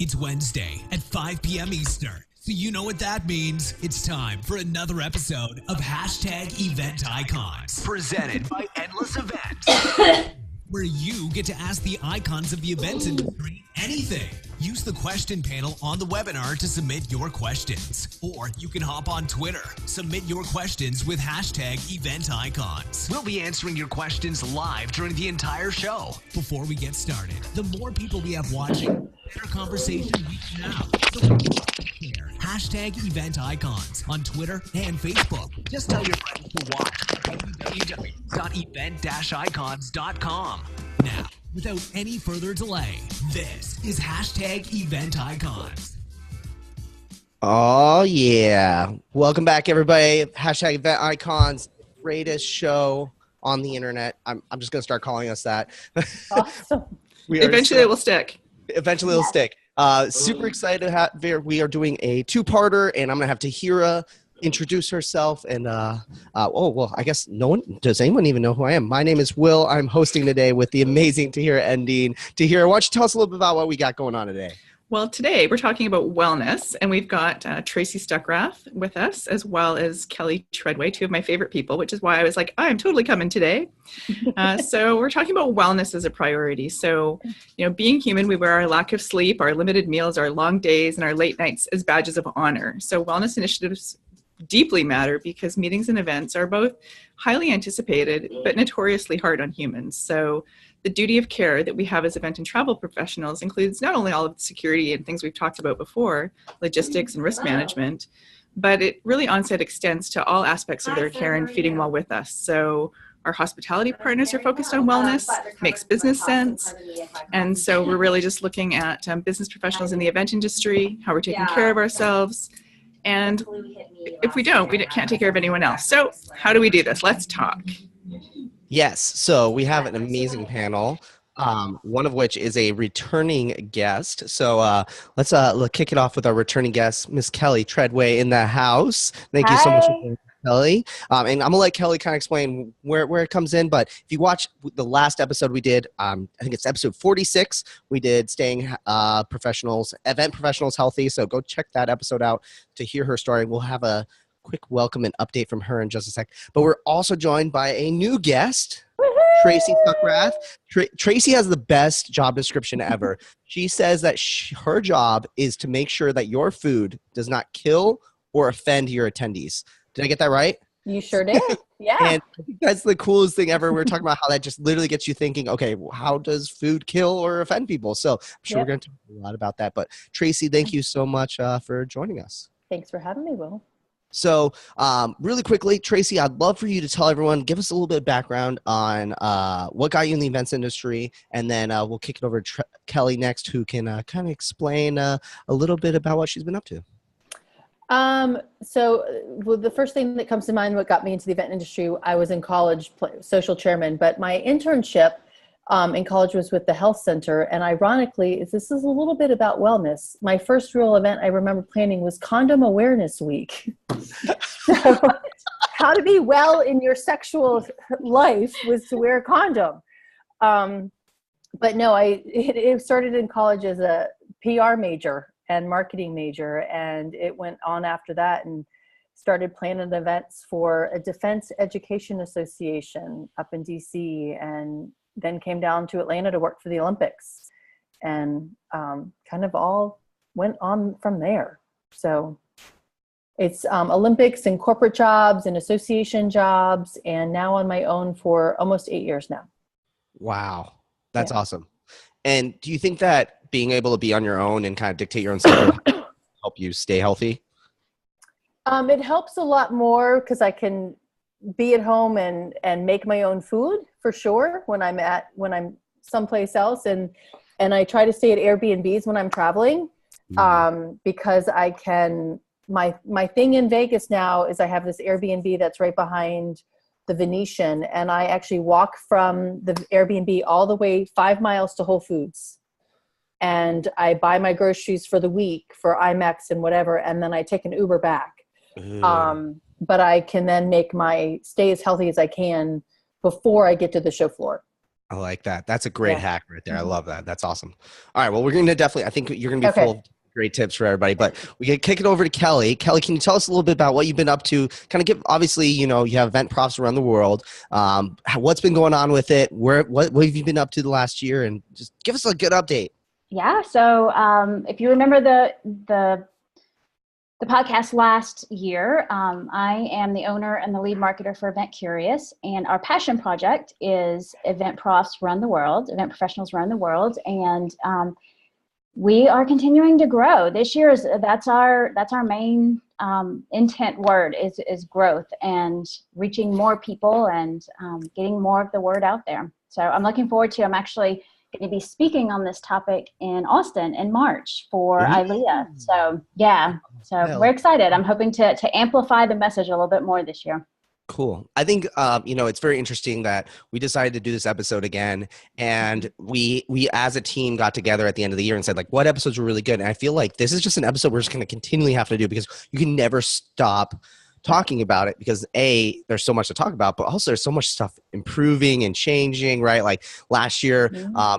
It's Wednesday at 5 p.m. Eastern. So you know what that means. It's time for another episode of #EventIcons, presented by Endless Events, where you get to ask the icons of the events industry anything. Use the question panel on the webinar to submit your questions. Or you can hop on Twitter. Submit your questions with #EventIcons. We'll be answering your questions live during the entire show. Before we get started, the more people we have watching, the better conversation we can have. So share #EventIcons on Twitter and Facebook. Just tell your friends to watch www.event-icons.com. Now, without any further delay, this is #EventIcons. Oh, yeah. Welcome back, everybody. #EventIcons, greatest show on the internet. I'm just going to start calling us that. Awesome. Eventually it will stick. Eventually it'll stick. Super excited to have there. We are doing a two-parter, and I'm going to have Tahira introduce herself. And, I guess does anyone even know who I am? My name is Will. I'm hosting today with the amazing Tahira Endine. Tahira, why don't you tell us a little bit about what we got going on today? Well, today we're talking about wellness, and we've got Tracy Stuckrath with us, as well as Kelly Treadway, two of my favorite people, which is why I was like, I'm totally coming today. So we're talking about wellness as a priority. So, being human, we wear our lack of sleep, our limited meals, our long days, and our late nights as badges of honor. So wellness initiatives deeply matter because meetings and events are both highly anticipated, but notoriously hard on humans. So the duty of care that we have as event and travel professionals includes not only all of the security and things we've talked about before, logistics and risk management, but it really on-site extends to all aspects of their care and feeding well with us. So our hospitality partners are focused on wellness, makes business sense. And so we're really just looking at business professionals in the event industry, how we're taking care of ourselves. And if we don't, we can't take care of anyone else. So how do we do this? Let's talk. Yes, so we have an amazing panel, one of which is a returning guest. So let's kick it off with our returning guest, Miss Kelly Treadway in the house. Thank you so much for being here, Kelly. And I'm going to let Kelly kind of explain where it comes in. But if you watch the last episode we did, I think it's episode 46, we did Staying Event Professionals Healthy. So go check that episode out to hear her story. We'll have a quick welcome and update from her in just a sec. But we're also joined by a new guest, Tracy Stuckrath. Tracy has the best job description ever. She says that her job is to make sure that your food does not kill or offend your attendees. Did I get that right? You sure did. Yeah. And I think that's the coolest thing ever. We're talking about how that just literally gets you thinking, okay, well, how does food kill or offend people? So I'm sure we're going to talk a lot about that. But Tracy, thank you so much for joining us. Thanks for having me, Will. So really quickly, Tracy, I'd love for you to tell everyone, give us a little bit of background on what got you in the events industry, and then we'll kick it over to Kelly next, who can kind of explain a little bit about what she's been up to. So the first thing that comes to mind, what got me into the event industry, I was in college, social chairman, but my internship in college was with the health center. And ironically, this is a little bit about wellness. My first real event I remember planning was Condom Awareness Week. So how to be well in your sexual life was to wear a condom. But no, it started in college as a PR major and marketing major. And it went on after that and started planning events for a Defense Education Association up in DC, and then came down to Atlanta to work for the Olympics, and kind of all went on from there. So it's Olympics and corporate jobs and association jobs, and now on my own for almost 8 years now. Wow. That's awesome. And do you think that being able to be on your own and kind of dictate your own stuff help you stay healthy? It helps a lot more because I can be at home and make my own food for sure when I'm someplace else, and I try to stay at Airbnbs when I'm traveling, because I can. My thing in Vegas now is I have this Airbnb that's right behind the Venetian, and I actually walk from the Airbnb all the way 5 miles to Whole Foods, and I buy my groceries for the week for IMAX and whatever, and then I take an Uber back. But I can then make my stay as healthy as I can before I get to the show floor. I like that. That's a great Yeah. hack right there. I Mhm. love that. That's awesome. All right. Well, we're going to definitely, I think you're going to be Okay. full of great tips for everybody, but we can kick it over to Kelly. Kelly, can you tell us a little bit about what you've been up to? Kind of give, obviously, you know, you have event profs around the world. What's been going on with it? What have you been up to the last year? And just give us a good update. Yeah. So if you remember the podcast last year, I am the owner and the lead marketer for EventCurious, and our passion project is event profs run the world, event professionals run the world, and we are continuing to grow. This year that's our main intent word is growth and reaching more people and getting more of the word out there. So I'm looking forward to. I'm actually going to be speaking on this topic in Austin in March for ILEA. So yeah, so we're excited. I'm hoping to amplify the message a little bit more this year. Cool. I think, you know, it's very interesting that we decided to do this episode again. And we as a team got together at the end of the year and said, like, what episodes were really good? And I feel like this is just an episode we're just going to continually have to do because you can never stop talking about it because there's so much to talk about, but also there's so much stuff improving and changing, right? Like last year,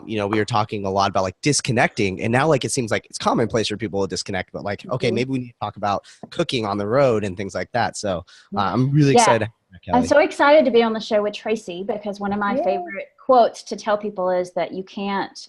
you know, we were talking a lot about like disconnecting, and now like it seems like it's commonplace for people to disconnect, but like, okay, maybe we need to talk about cooking on the road and things like that. So I'm really excited. Kelly. I'm so excited to be on the show with Tracy because one of my favorite quotes to tell people is that you can't,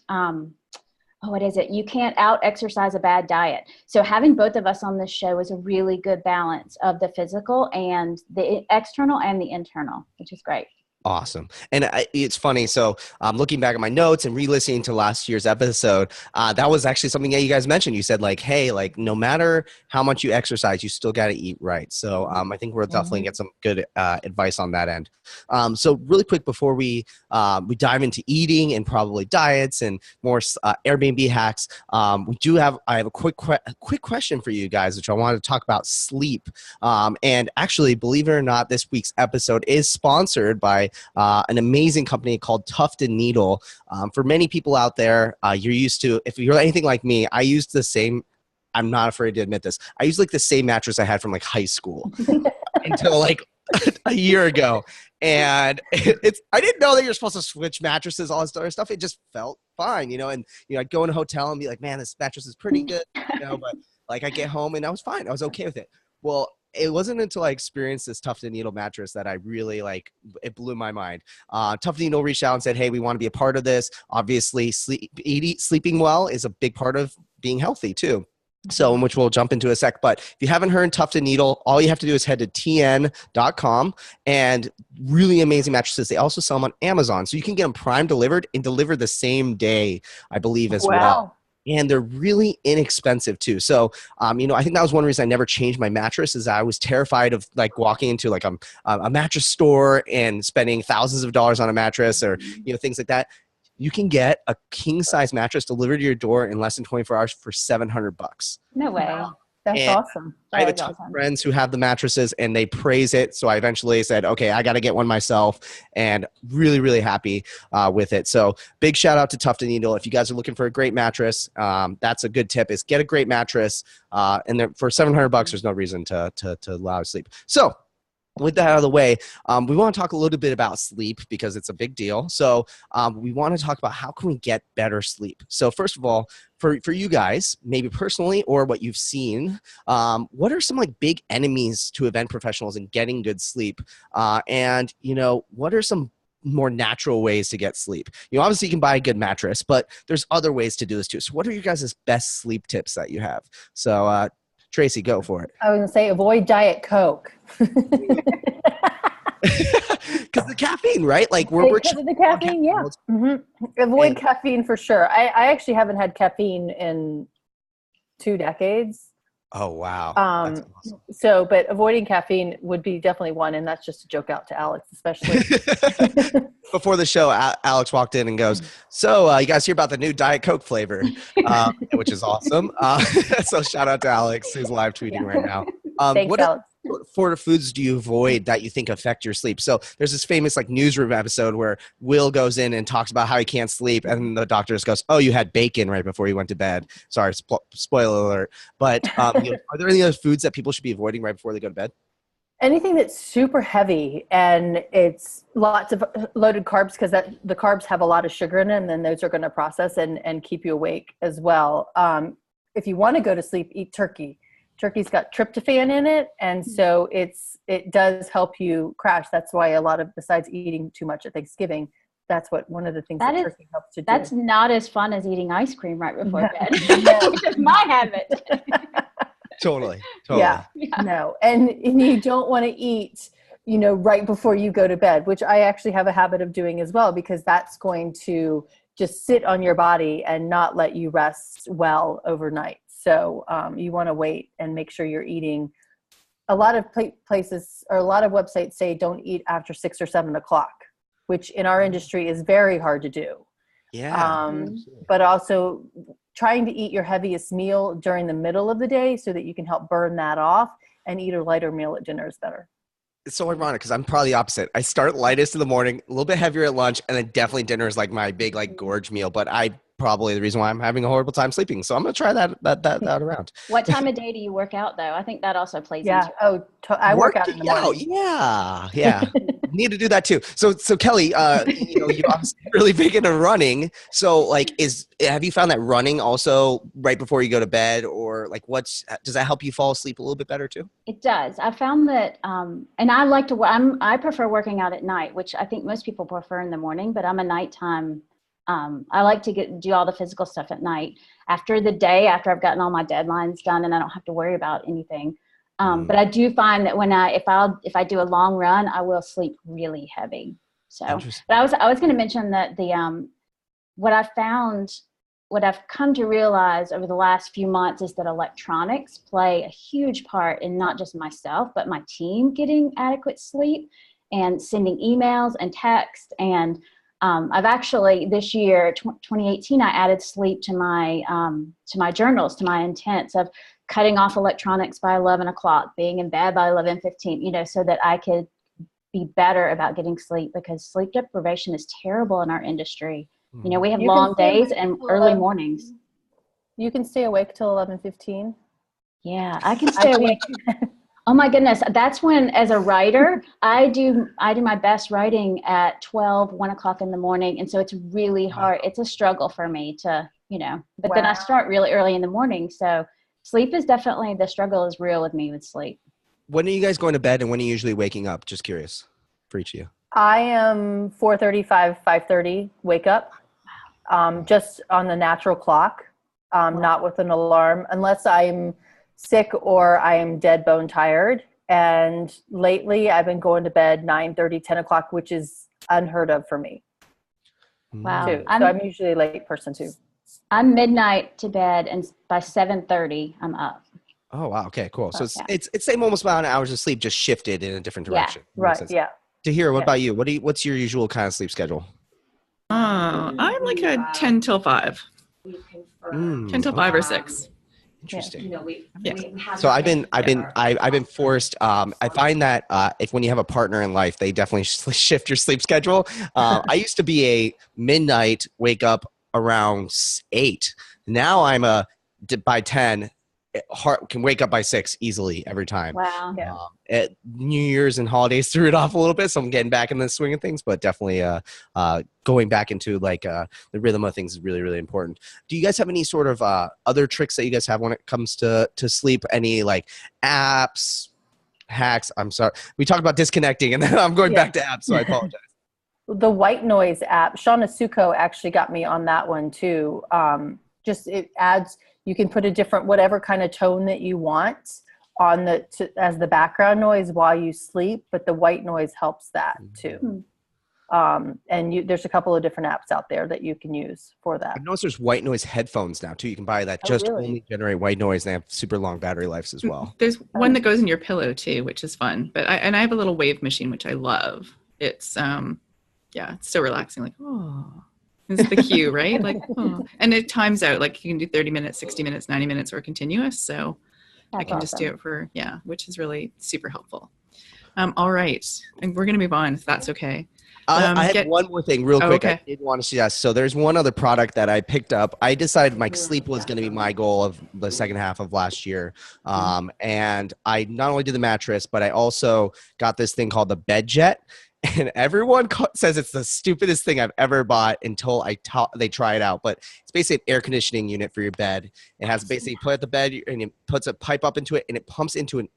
you can't out-exercise a bad diet. So having both of us on this show is a really good balance of the physical and the external and the internal, which is great. Awesome. And it's funny. So looking back at my notes and re-listening to last year's episode, that was actually something that you guys mentioned. You said like, hey, like no matter how much you exercise, you still got to eat right. So I think we'll definitely get some good advice on that end. So really quick before we dive into eating and probably diets and more Airbnb hacks, I have a quick question for you guys, which I wanted to talk about sleep. And actually, believe it or not, this week's episode is sponsored by an amazing company called Tuft & Needle. For many people out there, you're used to, if you're anything like me, I used the same, I'm not afraid to admit this, I used like the same mattress I had from like high school until like a year ago. And I didn't know that you're supposed to switch mattresses, all this other stuff. It just felt fine, you know, and you know, I'd go in a hotel and be like, man, this mattress is pretty good, you know, but like I get home and I was fine. I was okay with it. Well, it wasn't until I experienced this Tuft & Needle mattress that I really it blew my mind. Tuft & Needle reached out and said, hey, we want to be a part of this. Obviously, sleeping well is a big part of being healthy too. So, in which we'll jump into a sec. But if you haven't heard Tuft & Needle, all you have to do is head to tn.com, and really amazing mattresses. They also sell them on Amazon. So you can get them prime delivered and delivered the same day, I believe, as well. And they're really inexpensive too. So, you know, I think that was one reason I never changed my mattress is I was terrified of like walking into like a mattress store and spending thousands of dollars on a mattress or, you know, things like that. You can get a king size mattress delivered to your door in less than 24 hours for $700. No way. Wow. That's awesome. I have a ton of friends who have the mattresses and they praise it. So I eventually said, okay, I got to get one myself, and really, really happy with it. So big shout out to Tuft & Needle. If you guys are looking for a great mattress, that's a good tip is get a great mattress. And for $700, there's no reason to allow you sleep. So with that out of the way, we want to talk a little bit about sleep because it's a big deal. So we want to talk about how can we get better sleep. So first of all, for you guys, maybe personally or what you've seen, what are some like big enemies to event professionals in getting good sleep? And, you know, what are some more natural ways to get sleep? You know, obviously you can buy a good mattress, but there's other ways to do this too. So what are you guys' best sleep tips that you have? So Tracy, go for it. I was going to say avoid Diet Coke. Because the caffeine, right? Like because of the caffeine, yeah. Avoid caffeine for sure. I actually haven't had caffeine in 2 decades. Oh, wow. That's awesome. So, but avoiding caffeine would be definitely one, and that's just a joke out to Alex, especially. Before the show, Alex walked in and goes, so you guys hear about the new Diet Coke flavor, which is awesome. So shout out to Alex, who's live tweeting right now. Thanks, Alex. What foods do you avoid that you think affect your sleep? So there's this famous like newsroom episode where Will goes in and talks about how he can't sleep, and the doctor just goes, "Oh, you had bacon right before you went to bed." Sorry, spoiler alert. But you know, are there any other foods that people should be avoiding right before they go to bed? Anything that's super heavy and it's lots of loaded carbs, because the carbs have a lot of sugar in them, and then those are going to process and keep you awake as well. If you want to go to sleep, eat turkey. Turkey's got tryptophan in it, and so it does help you crash. That's why a lot of, besides eating too much at Thanksgiving, that's one of the things that turkey helps to do. That's not as fun as eating ice cream right before bed. It's my habit. Totally. Yeah. No. And you don't want to eat, right before you go to bed, which I actually have a habit of doing as well, because that's going to just sit on your body and not let you rest well overnight. So you want to wait and make sure you're eating. A lot of places, or a lot of websites say don't eat after 6 or 7 o'clock, which in our industry is very hard to do. Yeah. But also trying to eat your heaviest meal during the middle of the day so that you can help burn that off, and eat a lighter meal at dinner is better. It's so ironic because I'm probably the opposite. I start lightest in the morning, a little bit heavier at lunch, and then definitely dinner is like my big gorge meal. But probably the reason why I'm having a horrible time sleeping. So I'm going to try that around. What time of day do you work out though? I think that also plays into it. Oh, I work out in the morning. Yeah. Need to do that too. So Kelly, you're obviously really big into running. So have you found that running also right before you go to bed, or does that help you fall asleep a little bit better too? It does. I found that, and I prefer working out at night, which I think most people prefer in the morning, but I'm a nighttime. I like to do all the physical stuff at night after I've gotten all my deadlines done and I don't have to worry about anything. But I do find that if I do a long run, I will sleep really heavy. So, but I was going to mention that what I've come to realize over the last few months is that electronics play a huge part in not just myself, but my team getting adequate sleep and sending emails and text. And I've actually, this year, 2018, I added sleep to my journals, to my intents of cutting off electronics by 11 o'clock, being in bed by 11:15, so that I could be better about getting sleep, because sleep deprivation is terrible in our industry. We have long days and early mornings. You can stay awake till 11:15. Yeah, I can stay awake. Oh my goodness. That's when, as a writer, I do my best writing at 1 o'clock in the morning. And so it's really hard. It's a struggle for me to, but then I start really early in the morning. So sleep is definitely, the struggle is real with me with sleep. When are you guys going to bed, and when are you usually waking up? Just curious for each of you. I am 4:35, 5:30 wake up, just on the natural clock, not with an alarm, unless I'm sick or I am dead bone tired. And lately I've been going to bed 9:30, 10 o'clock, which is unheard of for me. Wow. Too. So I'm usually a late person too. I'm midnight to bed, and by 7:30 I'm up. Oh, wow. Okay, cool. So it's same almost amount of hours of sleep, just shifted in a different direction. Yeah, right. Yeah. Tahira, what about you? What's your usual kind of sleep schedule? I'm like a 10 till 5. 10 till 5 or 6. Interesting. So I've been forced. I find that when you have a partner in life, they definitely shift your sleep schedule. I used to be a midnight wake up around 8. Now I'm by 10. Can wake up by 6 easily every time. Wow. Yeah. At New Year's and holidays threw it off a little bit, so I'm getting back in the swing of things. But definitely, going back into the rhythm of things is really, really important. Do you guys have any sort of other tricks that you guys have when it comes to sleep? Any apps, hacks? I'm sorry, we talked about disconnecting, and then I'm going back to apps, so I apologize. The white noise app, Shauna Suko actually got me on that one too. Just it adds. You can put a different, whatever kind of tone that you want on as the background noise while you sleep, but the white noise helps that too. And there's a couple of different apps out there that you can use for that. I noticed there's white noise headphones now too. You can buy that only generate white noise, and they have super long battery lives as well. There's one that goes in your pillow too, which is fun. But I have a little wave machine, which I love. It's it's so relaxing. It's the cue, right? And it times out. You can do 30 minutes, 60 minutes, 90 minutes, or continuous. So I can just do it for, which is really super helpful. All right. And we're going to move on if that's okay. I have one more thing real quick. Okay. I did want to suggest. So there's one other product that I picked up. I decided my sleep was going to be my goal of the second half of last year. And I not only did the mattress, but I also got this thing called the Bed Jet. And everyone says it's the stupidest thing I've ever bought until they try it out. But it's basically an air conditioning unit for your bed. It has basically put at the bed and it puts a pipe up into it and it pumps into an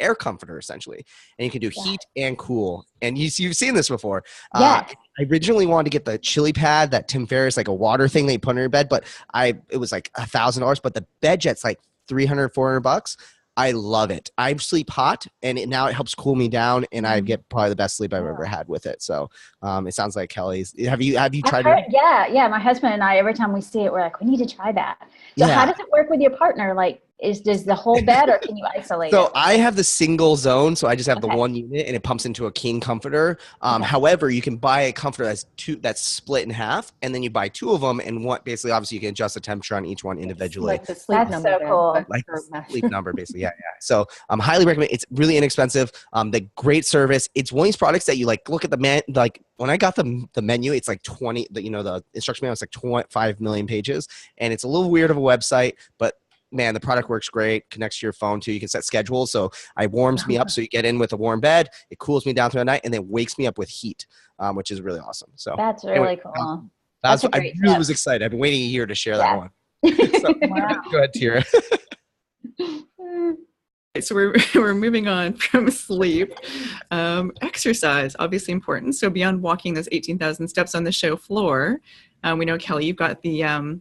air comforter essentially, and you can do heat and cool. And you've seen this before. Yes. I originally wanted to get the chili pad that Tim Ferriss, like a water thing that you put on your bed, but it was like $1,000. But the Bed Jet's like $300, $400. I love it. I sleep hot, and now it helps cool me down, and I get probably the best sleep I've ever had with it. So it sounds like Kelly's. Have you tried it? Yeah. My husband and I, every time we see it, we're like, we need to try that. So how does it work with your partner? Like, does the whole bed, or can you isolate it? So I have the single zone, so I just have the one unit, and it pumps into a king comforter. However, you can buy a comforter that's split in half, and then you buy two of them, and basically, obviously, you can adjust the temperature on each one individually. Like the sleep That's number. so cool. Like the sleep number, basically. Yeah. So highly recommend. It's really inexpensive. The great service. It's one of these products that you look at when I got the menu, it's like 20. The instruction manual is like 5 million pages, and it's a little weird of a website, but man, the product works great. Connects to your phone too. You can set schedules. So it warms me up. So you get in with a warm bed. It cools me down through the night, and then wakes me up with heat, which is really awesome. So that's really cool. I really was excited. I've been waiting a year to share that one. So, go ahead, Tira. So we're moving on from sleep. Exercise, obviously important. So beyond walking those 18,000 steps on the show floor, we know, Kelly, you've got the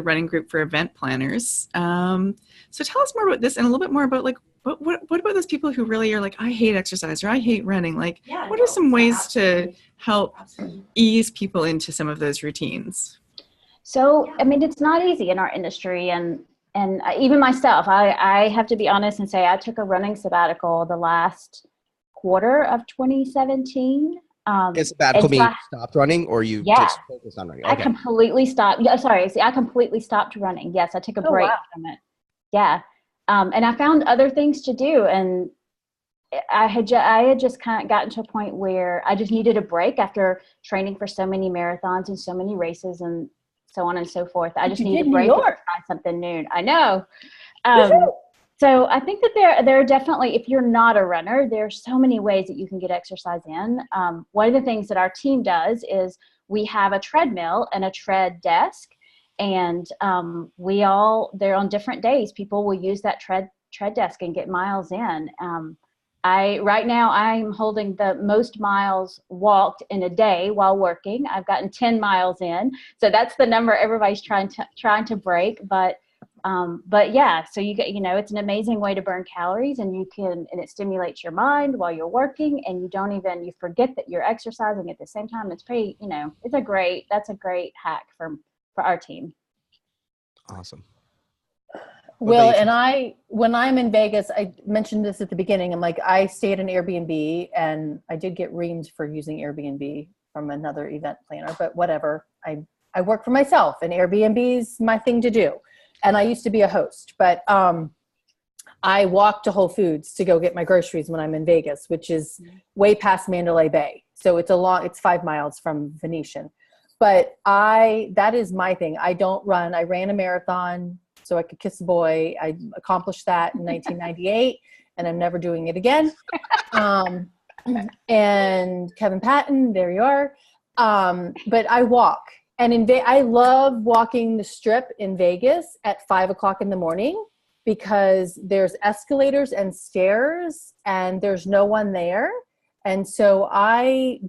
running group for event planners. So tell us more about this, and a little bit more about what about those people who really are like, I hate exercise or I hate running? What are some ways to help ease people into some of those routines? So, I mean, it's not easy in our industry, and even myself, I have to be honest and say I took a running sabbatical the last quarter of 2017. Sabbatical means you stopped running, or you just focused on running? Okay. I completely stopped. I completely stopped running. Yes, I took a break from it. Yeah. And I found other things to do. And I had just kind of gotten to a point where I just needed a break after training for so many marathons and so many races and so on and so forth. I just needed a break to try something new. I know. So I think that there are definitely, if you're not a runner, there's so many ways that you can get exercise in. One of the things that our team does is we have a treadmill and a tread desk, and they're on different days. People will use that tread desk and get miles in. Right now I'm holding the most miles walked in a day while working. I've gotten 10 miles in. So that's the number everybody's trying to break. But yeah, so you get, it's an amazing way to burn calories, and it stimulates your mind while you're working, and you forget that you're exercising at the same time. It's pretty, that's a great hack for our team. Awesome. Well, and when I'm in Vegas, I mentioned this at the beginning. I'm like, I stay at an Airbnb, and I did get reamed for using Airbnb from another event planner, but whatever. I work for myself, and Airbnb's my thing to do. And I used to be a host, but I walk to Whole Foods to go get my groceries when I'm in Vegas, which is way past Mandalay Bay. So it's 5 miles from Venetian. But that is my thing. I don't run. I ran a marathon so I could kiss a boy. I accomplished that in 1998, and I'm never doing it again. And Kevin Patton, there you are. But I walk. And I love walking the strip in Vegas at 5 o'clock in the morning, because there's escalators and stairs and there's no one there. And so I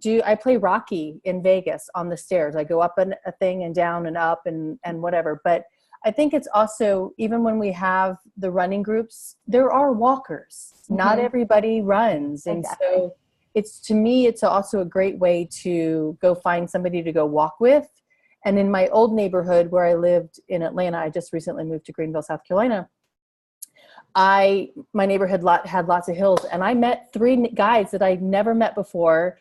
play Rocky in Vegas on the stairs. I go up a thing and down and up and whatever. But I think it's also, even when we have the running groups, there are walkers. Mm-hmm. Not everybody runs. And so to me, it's also a great way to go find somebody to go walk with. And in my old neighborhood where I lived in Atlanta, I just recently moved to Greenville, South Carolina. My neighborhood had lots of hills, and I met 3 guys that I'd never met before.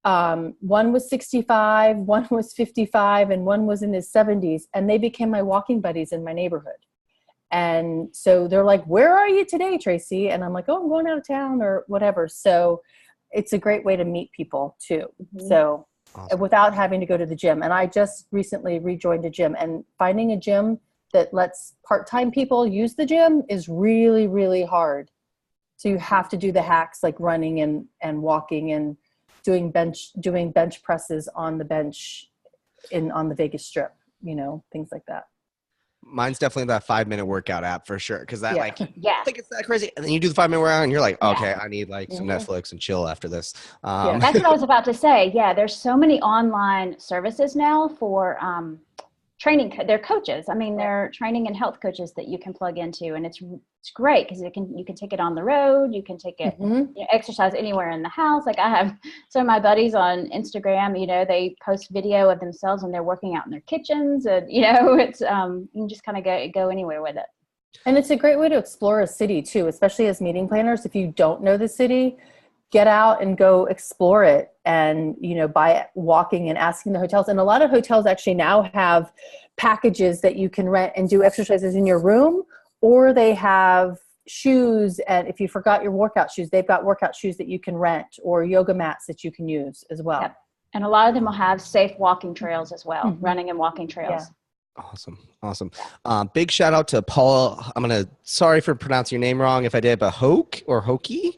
One was 65, one was 55, and one was in his 70s, and they became my walking buddies in my neighborhood. And so they're like, "Where are you today, Tracy?" And I'm like, "Oh, I'm going out of town," or whatever. So it's a great way to meet people too. Mhm. So Awesome. without having to go to the gym. And I just recently rejoined a gym, and finding a gym that lets part-time people use the gym is really, really hard. So you have to do the hacks like running and walking and doing bench presses on the bench on the Vegas Strip, things like that. Mine's definitely that 5-minute workout app for sure. Cause that Yeah. like, Yeah. I think it's that crazy. And then you do the 5-minute workout and you're like, Yeah. okay, I need like some Mhm. Netflix and chill after this. Yeah. That's what I was about to say. Yeah, there's so many online services now for training. They're coaches. I mean, they're training and health coaches that you can plug into, and it's great because you can take it on the road. You can take it Mhm. exercise anywhere in the house. Like I have some of my buddies on Instagram. They post video of themselves when they're working out in their kitchens, and it's you can just kind of go anywhere with it. And it's a great way to explore a city too, especially as meeting planners. If you don't know the city, get out and go explore it, and by walking and asking the hotels. And a lot of hotels actually now have packages that you can rent and do exercises in your room, or they have shoes, and if you forgot your workout shoes, they've got workout shoes that you can rent, or yoga mats that you can use as well. Yep. And a lot of them will have safe walking trails as well, Mhm. running and walking trails. Yeah. Awesome. Big shout out to Paul. Sorry for pronouncing your name wrong if I did, but Hokie.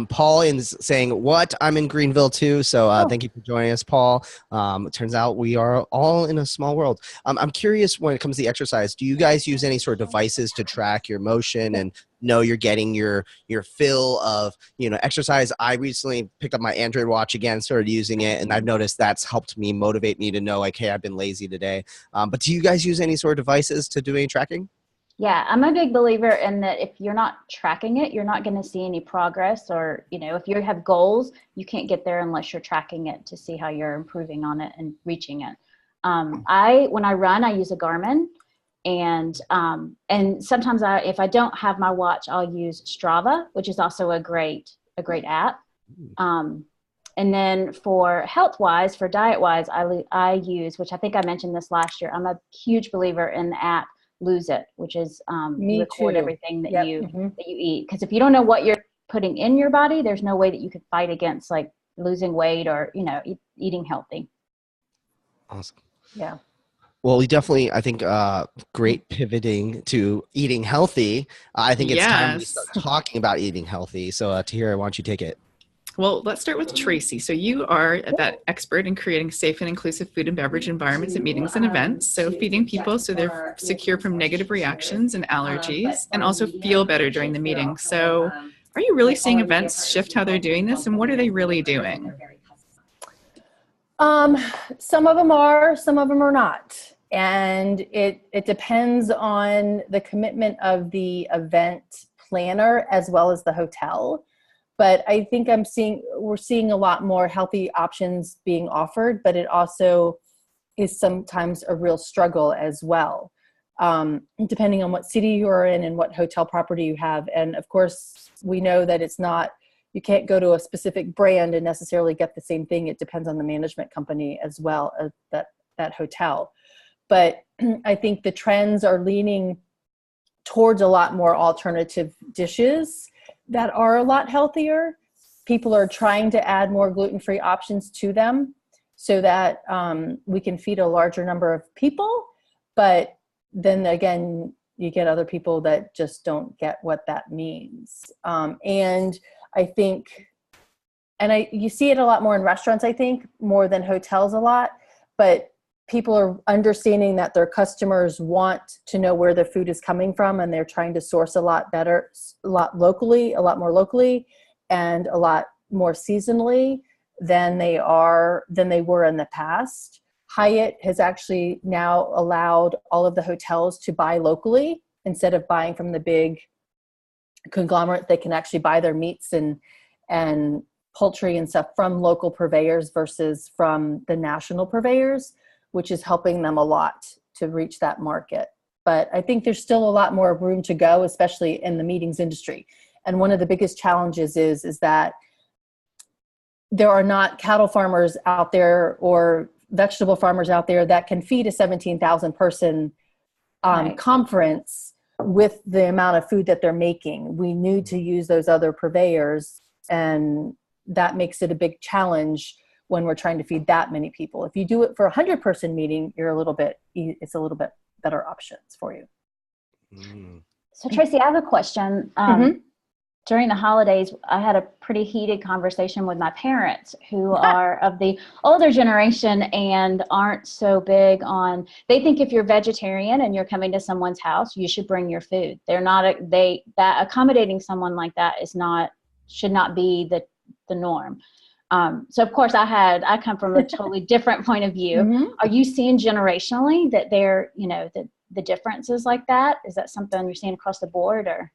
Paul is saying, what? I'm in Greenville too. So thank you for joining us, Paul. It turns out we are all in a small world. I'm curious when it comes to the exercise, do you guys use any sort of devices to track your motion and know you're getting your fill of exercise? I recently picked up my Android watch again, started using it, and I've noticed that's helped me motivate me to know like, hey, I've been lazy today. But do you guys use any sort of devices to do any tracking? Yeah, I'm a big believer in that if you're not tracking it, you're not going to see any progress, or if you have goals, you can't get there unless you're tracking it to see how you're improving on it and reaching it. When I run, I use a Garmin. And sometimes if I don't have my watch, I'll use Strava, which is also a great app. And then for health-wise, for diet-wise, I use, which I think I mentioned this last year, I'm a huge believer in the app Lose It, which is Me record too. everything that Yep. you Mhm. that you eat. Because if you don't know what you're putting in your body, there's no way that you could fight against like losing weight or eating healthy. Awesome. Yeah. Well, we definitely, I think, great pivoting to eating healthy. I think it's time we Yes. start talking about eating healthy. So, Tahira, why don't you take it? Well, let's start with Tracy. So you are that expert in creating safe and inclusive food and beverage environments at meetings and events. So feeding people so they're secure from negative reactions and allergies, and also feel better during the meeting. So are you really seeing events shift how they're doing this, and what are they really doing? Some of them are, some of them are not. And it depends on the commitment of the event planner as well as the hotel. But I think we're seeing a lot more healthy options being offered, but it also is sometimes a real struggle as well, depending on what city you're in and what hotel property you have. And of course, we know that you can't go to a specific brand and necessarily get the same thing. It depends on the management company as well as that hotel. But I think the trends are leaning towards a lot more alternative dishes that are a lot healthier. People are trying to add more gluten-free options to them so that we can feed a larger number of people. But then again, you get other people that just don't get what that means. And I think, you see it a lot more in restaurants, I think, more than hotels a lot, but people are understanding that their customers want to know where their food is coming from, and they're trying to source a lot more locally, and a lot more seasonally than they were in the past. Hyatt has actually now allowed all of the hotels to buy locally instead of buying from the big conglomerate. They can actually buy their meats and poultry and stuff from local purveyors versus from the national purveyors, which is helping them a lot to reach that market. But I think there's still a lot more room to go, especially in the meetings industry. And one of the biggest challenges is that there are not cattle farmers out there or vegetable farmers out there that can feed a 17,000 person Right. conference with the amount of food that they're making. We need to use those other purveyors, and that makes it a big challenge when we're trying to feed that many people. If you do it for a 100-person meeting, it's a little bit better options for you. So Tracy, I have a question. During the holidays, I had a pretty heated conversation with my parents, who are of the older generation and aren't so big on, they think if you're vegetarian and you're coming to someone's house, you should bring your food. They're not, that accommodating someone like that should not be the norm. So of course I come from a totally different point of view. Are you seeing generationally that the differences like that? Is that something you're seeing across the board, or?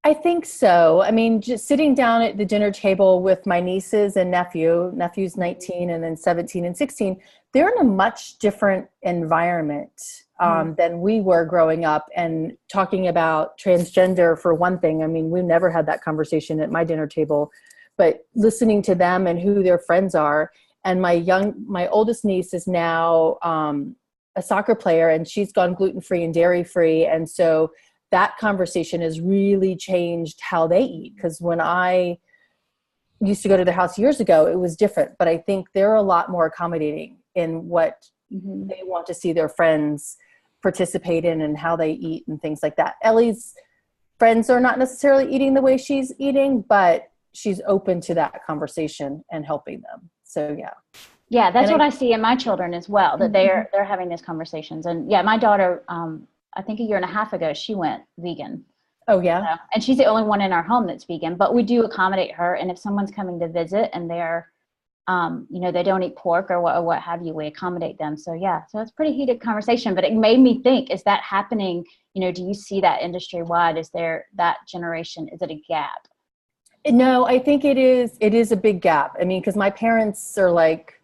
I think so. I mean, just sitting down at the dinner table with my nieces and nephew's 19 and then 17 and 16, they're in a much different environment than we were growing up, and talking about transgender for one thing. I mean, we never had that conversation at my dinner table, but listening to them and who their friends are. And my oldest niece is now a soccer player, and she's gone gluten-free and dairy-free. And so that conversation has really changed how they eat. Because when I used to go to their house years ago, it was different. But I think they're a lot more accommodating in what they want to see their friends participate in and how they eat and things like that. Ellie's friends are not necessarily eating the way she's eating, but she's open to that conversation and helping them. So yeah, that's what I see in my children as well, that they're having these conversations. And yeah, my daughter, I think a year and a half ago, she went vegan. Oh yeah. And she's the only one in our home that's vegan, but we do accommodate her. And if someone's coming to visit and they're, they don't eat pork or what have you, we accommodate them. So yeah, so it's a pretty heated conversation, but it made me think, is that happening? Do you see that industry wide? Is there that generation? Is it a gap? No, I think it is a big gap. I mean, because my parents are like,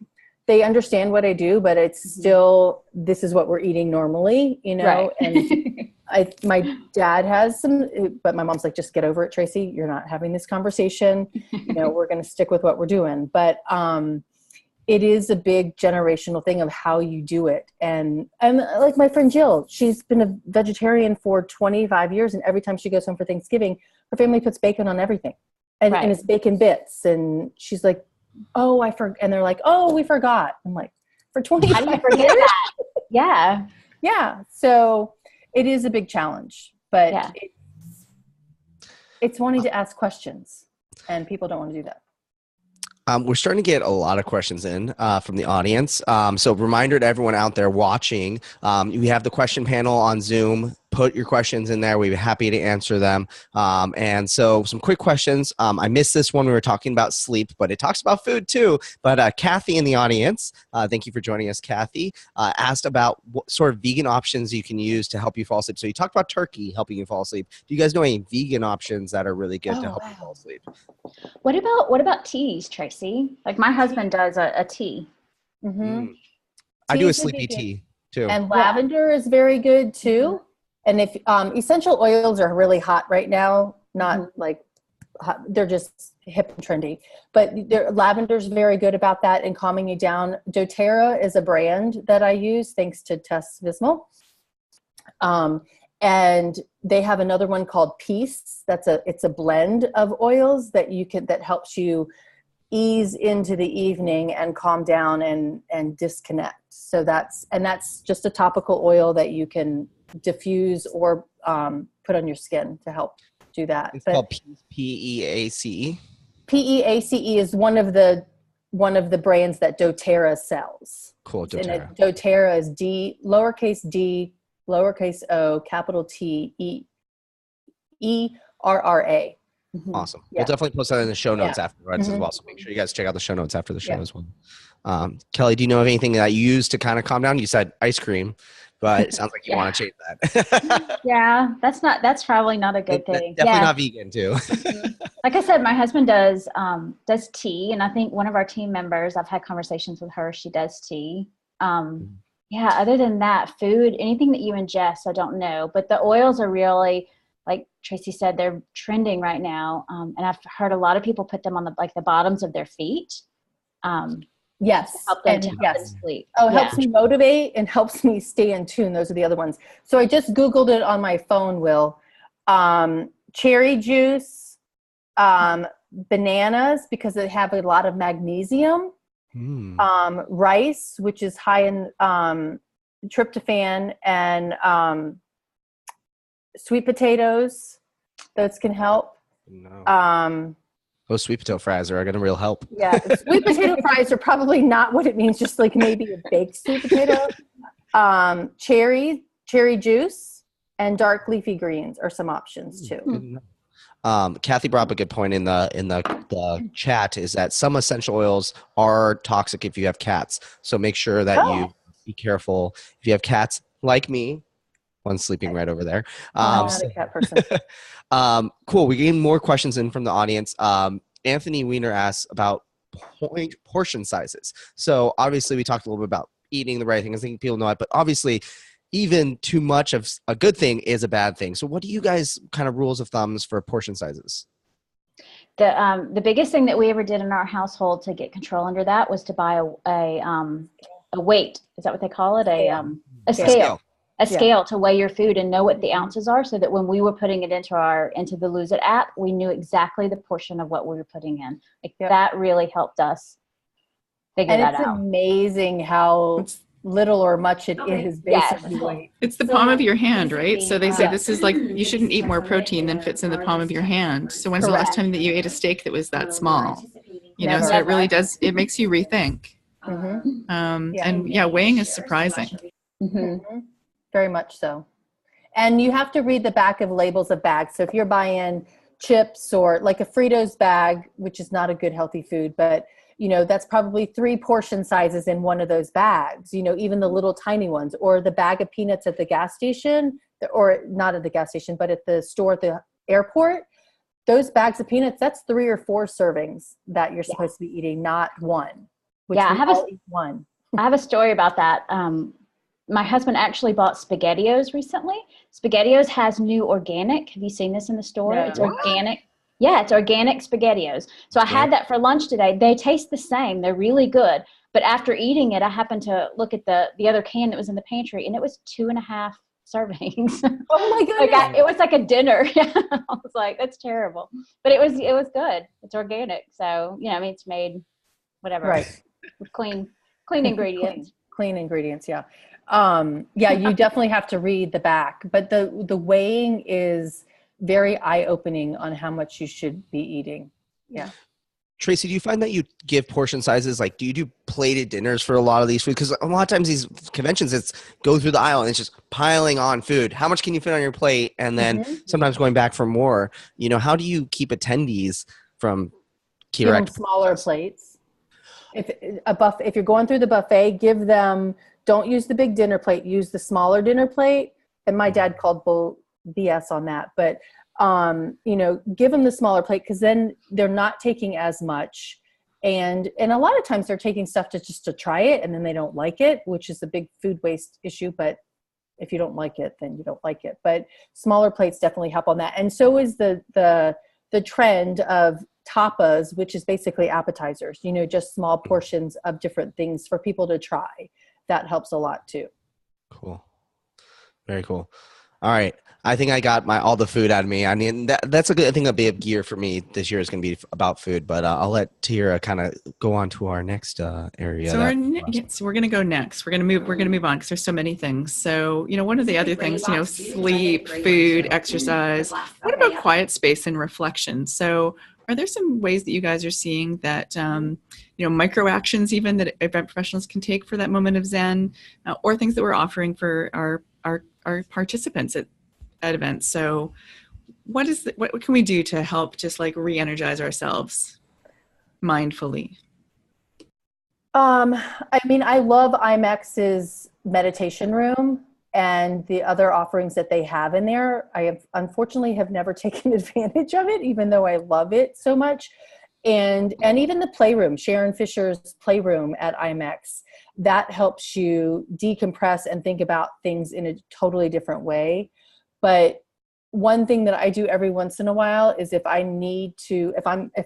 they understand what I do, but it's still, this is what we're eating normally, Right. And my dad has some, but my mom's like, just get over it, Tracy. You're not having this conversation. We're going to stick with what we're doing. But it is a big generational thing of how you do it. And like my friend Jill, she's been a vegetarian for 25 years. And every time she goes home for Thanksgiving, her family puts bacon on everything. And it's bacon bits. And she's like, oh, and they're like, oh, we forgot. I'm like, for 25 How do you forget years? that? Yeah. Yeah. So it is a big challenge, but it's wanting to ask questions, and people don't want to do that. We're starting to get a lot of questions in from the audience. So reminder to everyone out there watching, we have the question panel on Zoom. Put your questions in there. We'd be happy to answer them. And so some quick questions. I missed this one. We were talking about sleep, but it talks about food too. But Kathy in the audience, thank you for joining us, Kathy, asked about what sort of vegan options you can use to help you fall asleep. So you talked about turkey helping you fall asleep. Do you guys know any vegan options that are really good to help you fall asleep? What about teas, Tracy? Like my husband does a tea. I do a sleepy tea too. And lavender is very good too. And if essential oils are really hot right now, not like hot, they're just hip and trendy, but lavender's very good about that and calming you down. doTERRA is a brand that I use thanks to Tess Vismal. And they have another one called Peace. It's a blend of oils that helps you ease into the evening and calm down and disconnect. So that's just a topical oil that you can diffuse or put on your skin to help do that. It's called PEACE. PEACE is one of the brands that doTERRA sells. Cool, doTERRA. And doTERRA is lowercase d, lowercase o, capital T, ERRA. Awesome. Yeah. We'll definitely post that in the show notes afterwards as well. So make sure you guys check out the show notes after the show as well. Kelly, do you know of anything that you use to kind of calm down? You said ice cream, but it sounds like you want to change that. Yeah, that's probably not a good thing. Definitely not vegan too. Like I said, my husband does tea, and I think one of our team members, I've had conversations with her, she does tea. Other than that, food, anything that you ingest, I don't know. But the oils are really, like Tracy said, they're trending right now. And I've heard a lot of people put them on the bottoms of their feet. Yes. To help them sleep. Oh, it helps me motivate and helps me stay in tune. Those are the other ones. So I just Googled it on my phone, Will. Cherry juice, bananas because they have a lot of magnesium. Rice, which is high in tryptophan, and sweet potatoes. Those can help. Those sweet potato fries are going to real help. Yeah, sweet potato fries are probably not what it means, just like maybe a baked sweet potato. Cherry juice, and dark leafy greens are some options too. Kathy brought up a good point in the chat, is that some essential oils are toxic if you have cats. So make sure that you be careful. If you have cats like me, one sleeping right over there. I'm not a cat person. Cool. We getting more questions in from the audience. Anthony Weiner asks about portion sizes. So obviously we talked a little bit about eating the right thing. I think people know it, but obviously even too much of a good thing is a bad thing. So what do you guys kind of rules of thumbs for portion sizes? The biggest thing that we ever did in our household to get control under that was to buy a weight. Is that what they call it? A scale. A scale to weigh your food and know what the ounces are, so that when we were putting it into the Lose It app, we knew exactly the portion of what we were putting in. That really helped us figure that out. And it's amazing how little or much it is basically weight. It's the palm of your hand, right? So they say this is like, you shouldn't eat more protein than fits in the palm of your hand. So when's the last time that you ate a steak that was that small? You know, so it really does, it makes you rethink. And weighing is surprising. Very much so. And you have to read the back of labels of bags. So if you're buying chips or like a Fritos bag, which is not a good healthy food, but you know, that's probably 3 portion sizes in one of those bags, you know, even the little tiny ones, or the bag of peanuts at the gas station, or not at the gas station, but at the store at the airport. Those bags of peanuts, that's 3 or 4 servings that you're supposed to be eating, not one. I have a story about that. My husband actually bought SpaghettiOs recently. SpaghettiOs has new organic. Have you seen this in the store? It's organic. Yeah, it's organic SpaghettiOs. So I had that for lunch today. They taste the same. They're really good. But after eating it, I happened to look at the other can that was in the pantry, and it was 2.5 servings. Oh my goodness. It was like a dinner. I was like, that's terrible. But it was good. It's organic. So, you know, I mean, it's made whatever. Right. With clean ingredients. Clean ingredients, yeah. You definitely have to read the back, but the weighing is very eye-opening on how much you should be eating. Yeah. Tracy, do you find that you give portion sizes? Like, do you do plated dinners for a lot of these food? Because a lot of times these conventions, it's go through the aisle and it's just piling on food. How much can you fit on your plate? And then sometimes going back for more. You know, how do you keep attendees from giving smaller plates? If you're going through the buffet, give them. Don't use the big dinner plate. Use the smaller dinner plate. And my dad called BS on that. But, you know, give them the smaller plate, because then they're not taking as much. And a lot of times they're taking stuff to try it, and then they don't like it, which is a big food waste issue. But if you don't like it, then you don't like it. But smaller plates definitely help on that. And so is the trend of tapas, which is basically appetizers, you know, just small portions of different things for people to try. That helps a lot too. Cool. Very cool. All right. I think I got all the food out of me. I mean, that's a good, I think a big gear for me this year is going to be about food, but I'll let Tira kind of go on to our next area. So we're going to go next. We're going to move on because there's so many things. So, you know, one of the other things, you know, sleep, food, exercise. What about quiet space and reflection? So are there some ways that you guys are seeing that, you know, micro actions even that event professionals can take for that moment of Zen, or things that we're offering for our participants at events? So what can we do to help just like re-energize ourselves mindfully? I mean, I love IMEX's meditation room and the other offerings that they have in there. I unfortunately have never taken advantage of it, even though I love it so much. And even the playroom, Sharon Fisher's playroom at IMEX, that helps you decompress and think about things in a totally different way. But one thing that I do every once in a while is if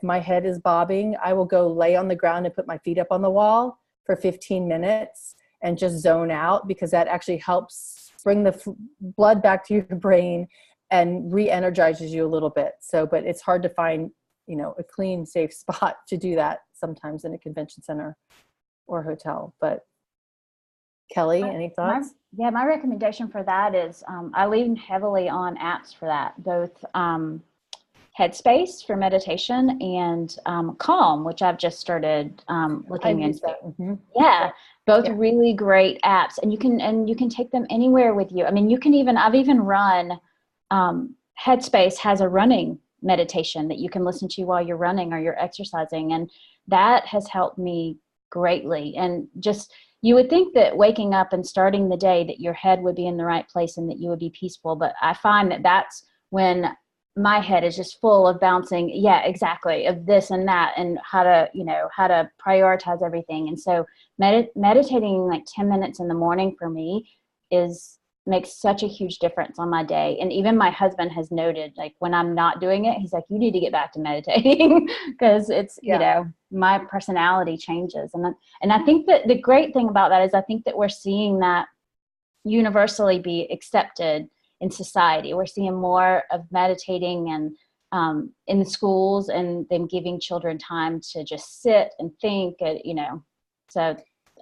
my head is bobbing, I will go lay on the ground and put my feet up on the wall for 15 minutes and just zone out, because that actually helps bring the blood back to your brain and re-energizes you a little bit. So, but it's hard to find, a clean, safe spot to do that sometimes in a convention center or hotel. But Kelly, any thoughts? My recommendation for that is I lean heavily on apps for that, both Headspace for meditation and Calm, which I've just started looking into. Mm-hmm. Yeah, both really great apps, and you can take them anywhere with you. I mean, I've even run. Headspace has a running meditation that you can listen to while you're running or you're exercising, and that has helped me greatly. And just, you would think that waking up and starting the day that your head would be in the right place and that you would be peaceful, but I find that that's when my head is just full of bouncing, exactly, of this and that, and how to prioritize everything. And so meditating like 10 minutes in the morning for me makes such a huge difference on my day. And even my husband has noted, like, when I'm not doing it, he's like, you need to get back to meditating, because it's, my personality changes. And I think that the great thing about that is I think that we're seeing that universally be accepted in society. We're seeing more of meditating and in the schools, and them giving children time to just sit and think, so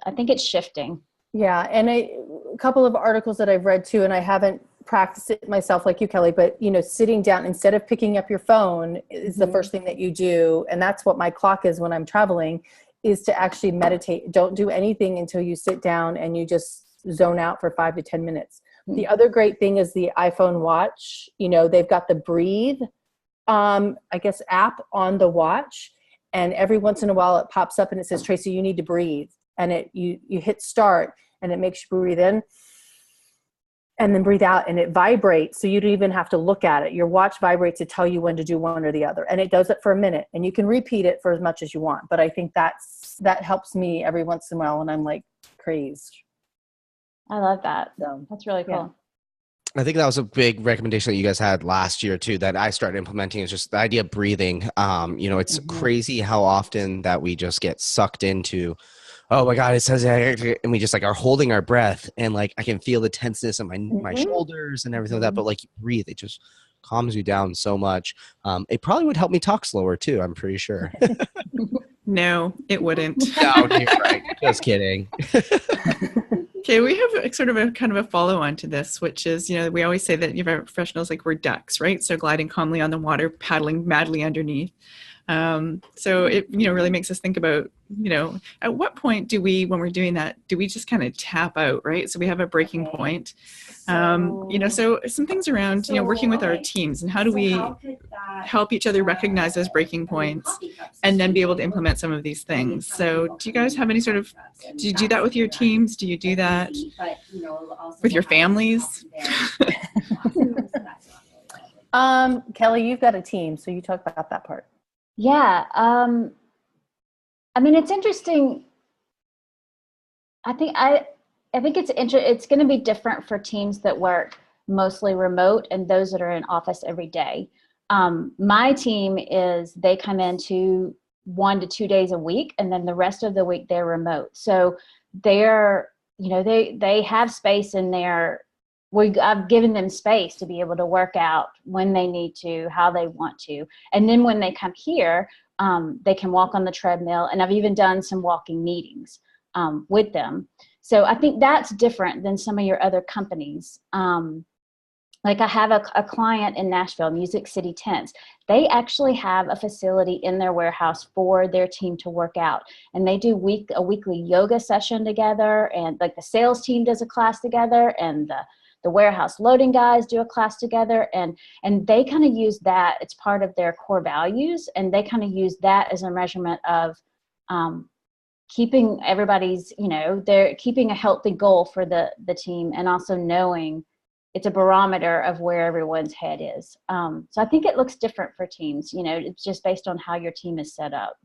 I think it's shifting. Yeah, and a couple of articles that I've read too, and I haven't practiced it myself like you, Kelly, but sitting down instead of picking up your phone is the first thing that you do, and that's what my clock is when I'm traveling, is to actually meditate. Don't do anything until you sit down and you just zone out for 5 to 10 minutes. The other great thing is the iPhone watch. They've got the Breathe, app on the watch, and every once in a while it pops up and it says, Tracy, you need to breathe. And you hit start and it makes you breathe in and then breathe out, and it vibrates. So you don't even have to look at it. Your watch vibrates to tell you when to do one or the other. And it does it for a minute, and you can repeat it for as much as you want. But I think that helps me every once in a while when I'm like crazed. I love that. So that's really cool. Yeah. I think that was a big recommendation that you guys had last year too, that I started implementing, is just the idea of breathing. It's crazy how often that we just get sucked into, oh my God, it says, and we just like are holding our breath, and like I can feel the tenseness in my shoulders and everything like that. But like you breathe, it just calms you down so much. It probably would help me talk slower too, I'm pretty sure. No, it wouldn't. No, you're right. Just kidding. Okay, we have sort of a kind of a follow-on to this, which is, we always say that event professionals, like, we're ducks, right? So gliding calmly on the water, paddling madly underneath. So it, really makes us think about, at what point when we're doing that, do we just kind of tap out, right? So we have a breaking point. So some things around, working with our teams, and how do we help each other recognize those breaking points and then be able to implement some of these things. So do you guys have any do you do that with your teams? Do you do that with your families? Kelly, you've got a team, so you talk about that part. Yeah. It's interesting. I think it's going to be different for teams that work mostly remote and those that are in office every day. My team they come in 1 to 2 days a week, and then the rest of the week they're remote. So they're, they have space in there. I've given them space to be able to work out when they need to, how they want to. And then when they come here, they can walk on the treadmill. And I've even done some walking meetings with them. So I think that's different than some of your other companies. Like I have a client in Nashville, Music City Tents. They actually have a facility in their warehouse for their team to work out. And they do a weekly yoga session together. And like the sales team does a class together, and the warehouse loading guys do a class together, and they kind of use that. It's part of their core values, and they kind of use that as a measurement of keeping everybody's, they're keeping a healthy goal for the team, and also knowing it's a barometer of where everyone's head is. So I think it looks different for teams. It's just based on how your team is set up.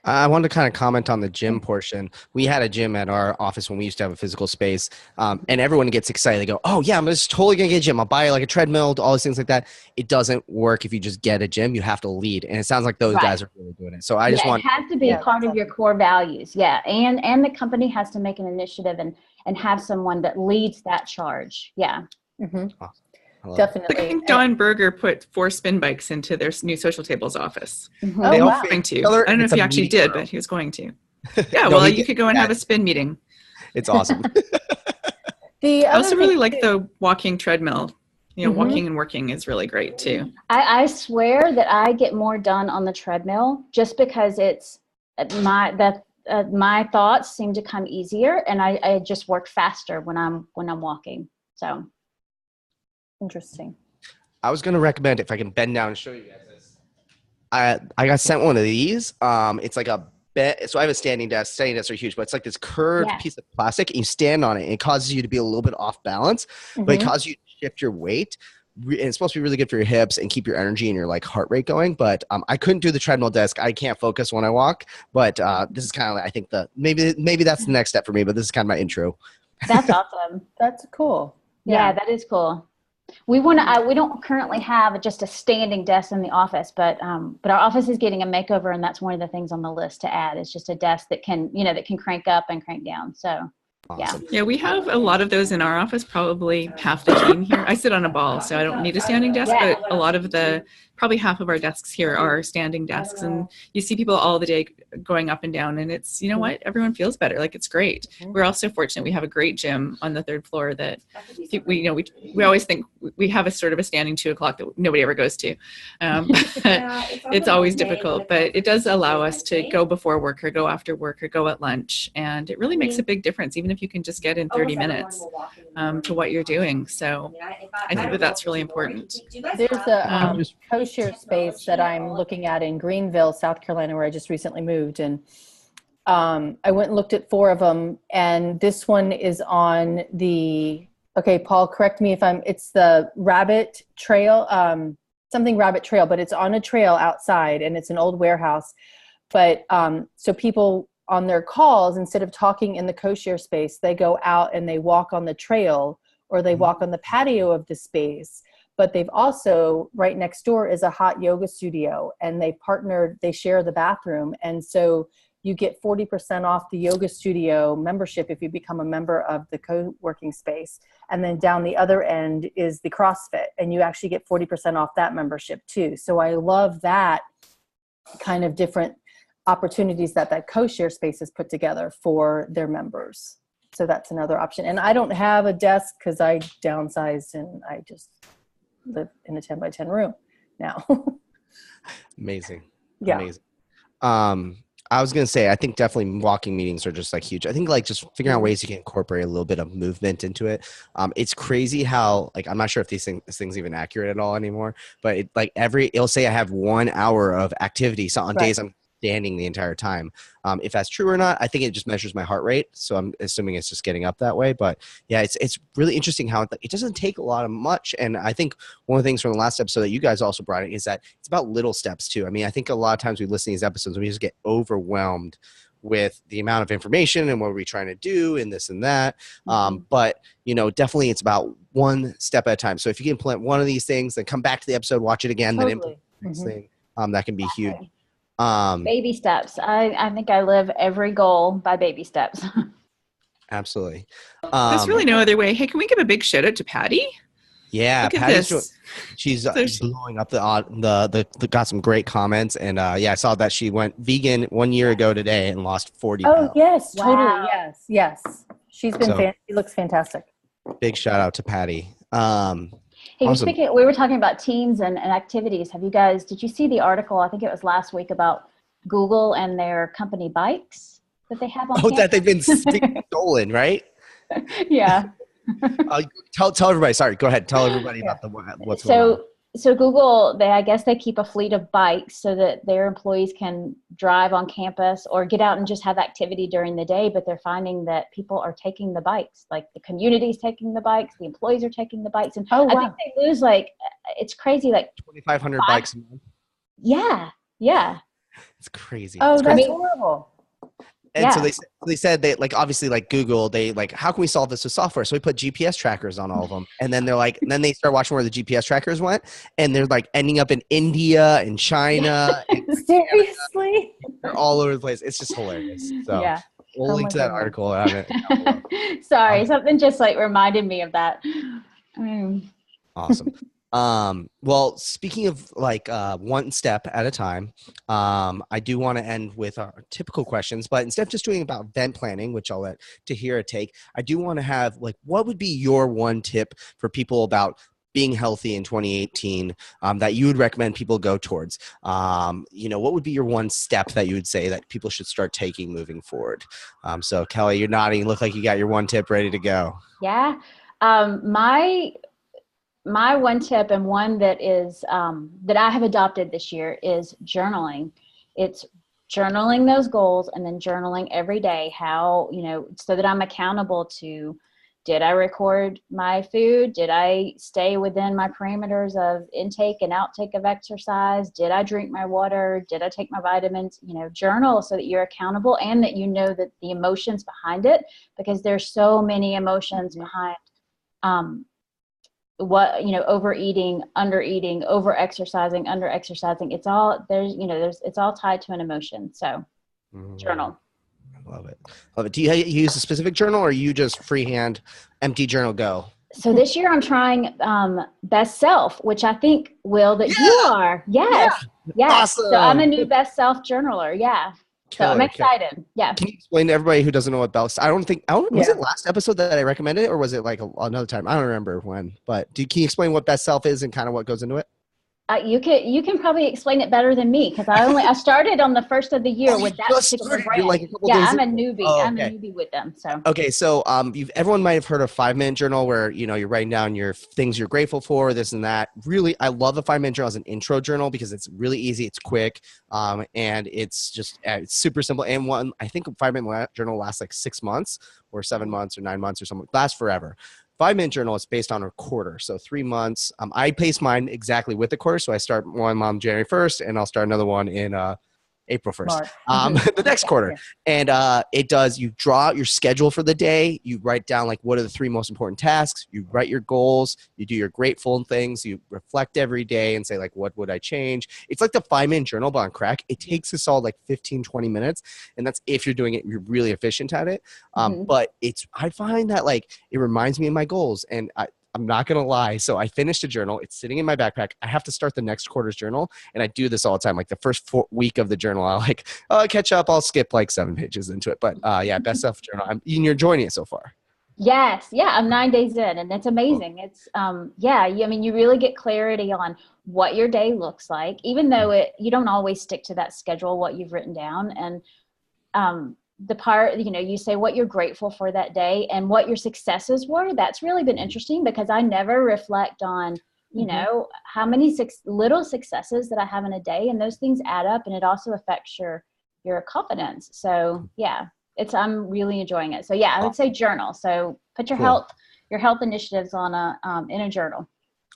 I wanted to kind of comment on the gym portion. We had a gym at our office when we used to have a physical space, and everyone gets excited. They go, oh yeah, I'm just totally going to get a gym. I'll buy like a treadmill, all these things like that. It doesn't work if you just get a gym. You have to lead. And it sounds like those guys are really doing it. So I just want. It has to be part of your core values. Yeah. And the company has to make an initiative and have someone that leads that charge. Yeah. Mm-hmm. Awesome. I love it. Definitely. I think Don Berger put 4 spin bikes into their new social tables office. Mhm. Oh, They all wow. fit Going to. each other, I don't know it's if he a actually meeting did, room. but he was going to. Yeah, No, well, he you did could go and that. have a spin meeting. It's awesome. The I other also really thing like too- the walking treadmill. You know, Mhm. walking and working is really great too. I swear that I get more done on the treadmill just because it's my thoughts seem to come easier, and I just work faster when I'm walking. So Interesting. I was going to recommend, if I can bend down and show you guys this. I got sent one of these. It's like a bed. So I have a standing desk. Standing desks are huge, but it's like this curved Yeah. piece of plastic. And you stand on it, and it causes you to be a little bit off balance, but it Mhm. causes you to shift your weight. And it's supposed to be really good for your hips and keep your energy and your like heart rate going. But I couldn't do the treadmill desk. I can't focus when I walk. But this is kind of like, I think maybe that's the next step for me. But this is kind of my intro. that's awesome. That's cool. Yeah, that is cool. We don't currently have just a standing desk in the office, but our office is getting a makeover, and that's one of the things on the list to add. Is just a desk that can crank up and crank down. So Awesome. Yeah, we have a lot of those in our office, probably half the team here. I sit on a ball, so I don't need a standing desk, Yeah. but a lot of probably half of our desks here are standing desks, and you see people all the day going up and down, and it's, you know what, everyone feels better. Like, it's great. We're also fortunate we have a great gym on the 3rd floor that we always think we have a sort of a standing 2 o'clock that nobody ever goes to. It's always difficult, but it does allow us to go before work or go after work or go at lunch, and it really makes a big difference, even if you can just get in 30 minutes to what you're doing. So I think that that's really important. There's a co-share space that I'm looking at in Greenville, South Carolina, where I just recently moved. And I went and looked at 4 of them. And this one is on okay, Paul, correct me if it's the Rabbit Trail, something Rabbit Trail, but it's on a trail outside, and it's an old warehouse. But so people on their calls, instead of talking in the co-share space, they go out and they walk on the trail, or they walk on the patio of the space. But they've also, right next door is a hot yoga studio, and they share the bathroom. And so you get 40% off the yoga studio membership if you become a member of the co-working space. And then down the other end is the CrossFit, and you actually get 40% off that membership too. So I love that kind of different opportunities that co-share space has put together for their members. So that's another option. And I don't have a desk because I downsized and I just live in a 10 by 10 room now. Amazing. Yeah. Amazing. I was going to say, I think definitely walking meetings are just like huge. I think like just figuring out ways you can incorporate a little bit of movement into it. It's crazy how, like, I'm not sure if this thing's even accurate at all anymore, but it'll say I have 1 hour of activity. So on days I'm standing the entire time. If that's true or not, I think it just measures my heart rate. So I'm assuming it's just getting up that way. But yeah, it's really interesting how it doesn't take a lot of much. And I think one of the things from the last episode that you guys also brought in is that it's about little steps too. I mean, I think a lot of times we listen to these episodes and we just get overwhelmed with the amount of information and what we're trying to do and this and that. But, definitely it's about one step at a time. So if you can implement one of these things, then come back to the episode, watch it again, then implement the next thing. That can be huge. Baby steps. I think I live every goal by baby steps. Absolutely. There's really no other way. Hey, can we give a big shout out to Patty? Yeah, Look at Patty's this. She's blowing up the got some great comments, and I saw that she went vegan 1 year ago today and lost 40 pounds. Oh yes, Wow. totally. Yes. She's been she looks fantastic. Big shout out to Patty. Hey, awesome. we were talking about teams and activities. Did you see the article, I think it was last week, about Google and their company bikes that they have on campus? That they've been stolen, right? Yeah. Tell everybody. Sorry, go ahead. Tell everybody about what's going on. So Google, I guess they keep a fleet of bikes so that their employees can drive on campus or get out and just have activity during the day. But they're finding that people are taking the bikes, like the community's taking the bikes, the employees are taking the bikes. And I think they lose it's crazy, 2,500 bikes a month. Yeah. It's crazy. Oh, that's horrible. And so they said obviously Google, how can we solve this with software? So we put GPS trackers on all of them. And then then they start watching where the GPS trackers went. And they're ending up in India and China. And seriously? They're all over the place. It's just hilarious. So we'll link to that article. Sorry, something just reminded me of that. Awesome. Well, speaking of like one step at a time, I do want to end with our typical questions, but instead of just doing about event planning, which I'll let Tahira take, I do want to have like, what would be your one tip for people about being healthy in 2018 that you would recommend people go towards? What would be your one step that you would say that people should start taking moving forward? So Kelly, you're nodding. You look like you got your one tip ready to go. Yeah. My one tip, and one that is that I have adopted this year, is journaling. It's journaling those goals and then journaling every day how, so that I'm accountable to, did I record my food? Did I stay within my parameters of intake and outtake of exercise? Did I drink my water? Did I take my vitamins? Journal so that you're accountable and that you know that the emotions behind it, because there's so many emotions behind overeating, undereating, over exercising, under exercising. It's all it's all tied to an emotion. So journal. I love it. Love it. Do you use a specific journal, or you just freehand empty journal go? So this year I'm trying Best Self, which I think, Will, that you are. Yes. Yeah. Yes. Awesome. So I'm a new Best Self journaler. Yeah. So I'm excited. Yeah. Can you explain to everybody who doesn't know what Best? Was it last episode that I recommended it, or was it like another time? I don't remember when, but can you explain what Best Self is and kind of what goes into it? You can probably explain it better than me, because I started on the first of the year with that particular brand. I'm a newbie. I'm a newbie with them. So everyone might have heard of 5-minute journal, where you're writing down your things you're grateful for, this and that. Really, I love the 5-minute journal as an intro journal because it's really easy, it's quick, and it's just it's super simple. And I think a 5-minute journal lasts like 6 months or 7 months or 9 months or something. It lasts forever. 5-minute journal is based on a quarter. So 3 months. I pace mine exactly with the quarter. So I start one on January 1st, and I'll start another one in April 1st, the next quarter. And it does, you draw out your schedule for the day. You write down like, what are the 3 most important tasks? You write your goals. You do your grateful things. You reflect every day and say like, what would I change? It's like the 5-minute journal, but on crack. It takes us all like 15, 20 minutes. And that's if you're doing it, you're really efficient at it. But I find that like, it reminds me of my goals, and I'm not going to lie. So I finished a journal. It's sitting in my backpack. I have to start the next quarter's journal. And I do this all the time. Like the first week of the journal, I'll catch up. I'll skip like 7 pages into it. But Best Self Journal. You're enjoying it so far. Yes. Yeah. I'm 9 days in, and it's amazing. It's, you really get clarity on what your day looks like, even though you don't always stick to that schedule, what you've written down. And, the part, you say what you're grateful for that day and what your successes were. That's really been interesting, because I never reflect on, how many little successes that I have in a day, and those things add up, and it also affects your confidence. So I'm really enjoying it. So I would say journal. So put your health initiatives on in a journal.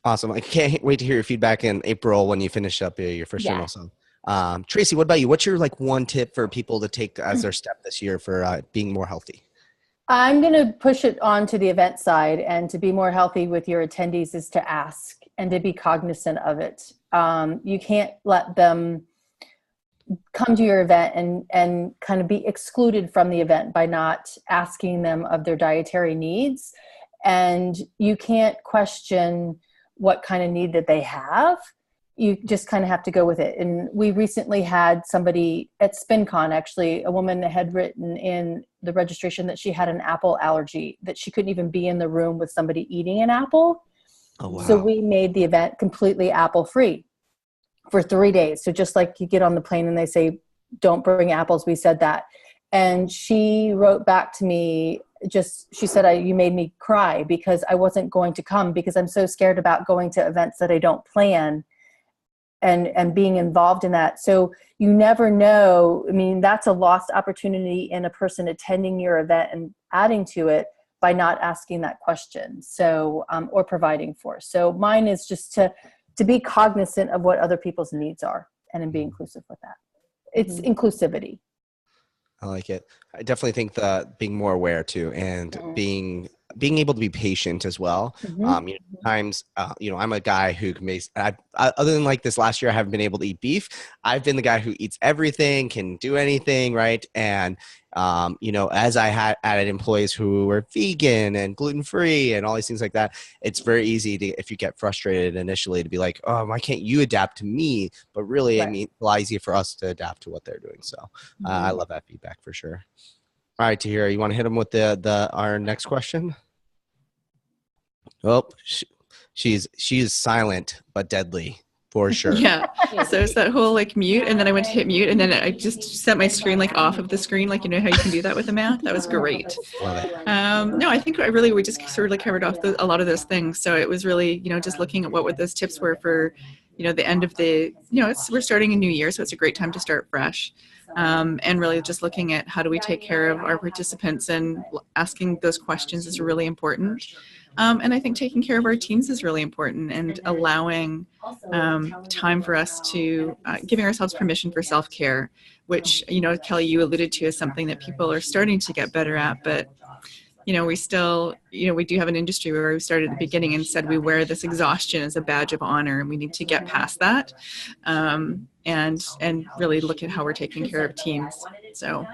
Awesome. I can't wait to hear your feedback in April when you finish up your first journal. So. Tracy, what about you? What's your one tip for people to take as their step this year for being more healthy? I'm going to push it on to the event side, and to be more healthy with your attendees is to ask and to be cognizant of it. You can't let them come to your event and kind of be excluded from the event by not asking them of their dietary needs. And you can't question what kind of need that they have. You just kind of have to go with it. And we recently had somebody at SpinCon, actually, a woman had written in the registration that she had an apple allergy, that she couldn't even be in the room with somebody eating an apple. Oh, wow. So we made the event completely apple free for 3 days. So just like you get on the plane and they say, don't bring apples, we said that. And she wrote back to me, she said, you made me cry because I wasn't going to come because I'm so scared about going to events that I don't plan. And being involved in that. So you never know. I mean, that's a lost opportunity in a person attending your event and adding to it by not asking that question. So, or providing for. So mine is just to be cognizant of what other people's needs are and be inclusive with that. It's inclusivity. I like it. I definitely think that being more aware too, and being being able to be patient as well. Times, I'm a guy who other than like this last year, I haven't been able to eat beef. I've been the guy who eats everything, can do anything, right? And, as I had added employees who were vegan and gluten-free and all these things like that, it's very easy to, if you get frustrated initially, to be like, oh, why can't you adapt to me? But really, I mean, it's a lot easier for us to adapt to what they're doing. So I love that feedback for sure. All right, Tahira, you want to hit them with our next question? Oh, she's silent but deadly for sure. Yeah. So it's that whole like mute, and then I went to hit mute, and then I just set my screen like off of the screen, like how you can do that with a Mac. That was great. Love it. No, I think we just sort of like covered off a lot of those things. So it was really just looking at what those tips were for the end of the we're starting a new year, so it's a great time to start fresh. And really just looking at how do we take care of our participants, and asking those questions is really important. And I think taking care of our teams is really important, and allowing time for us to giving ourselves permission for self-care, which, Kelly, you alluded to as something that people are starting to get better at. But, we still, we do have an industry where we started at the beginning and said we wear this exhaustion as a badge of honor, and we need to get past that and really look at how we're taking care of teams. So.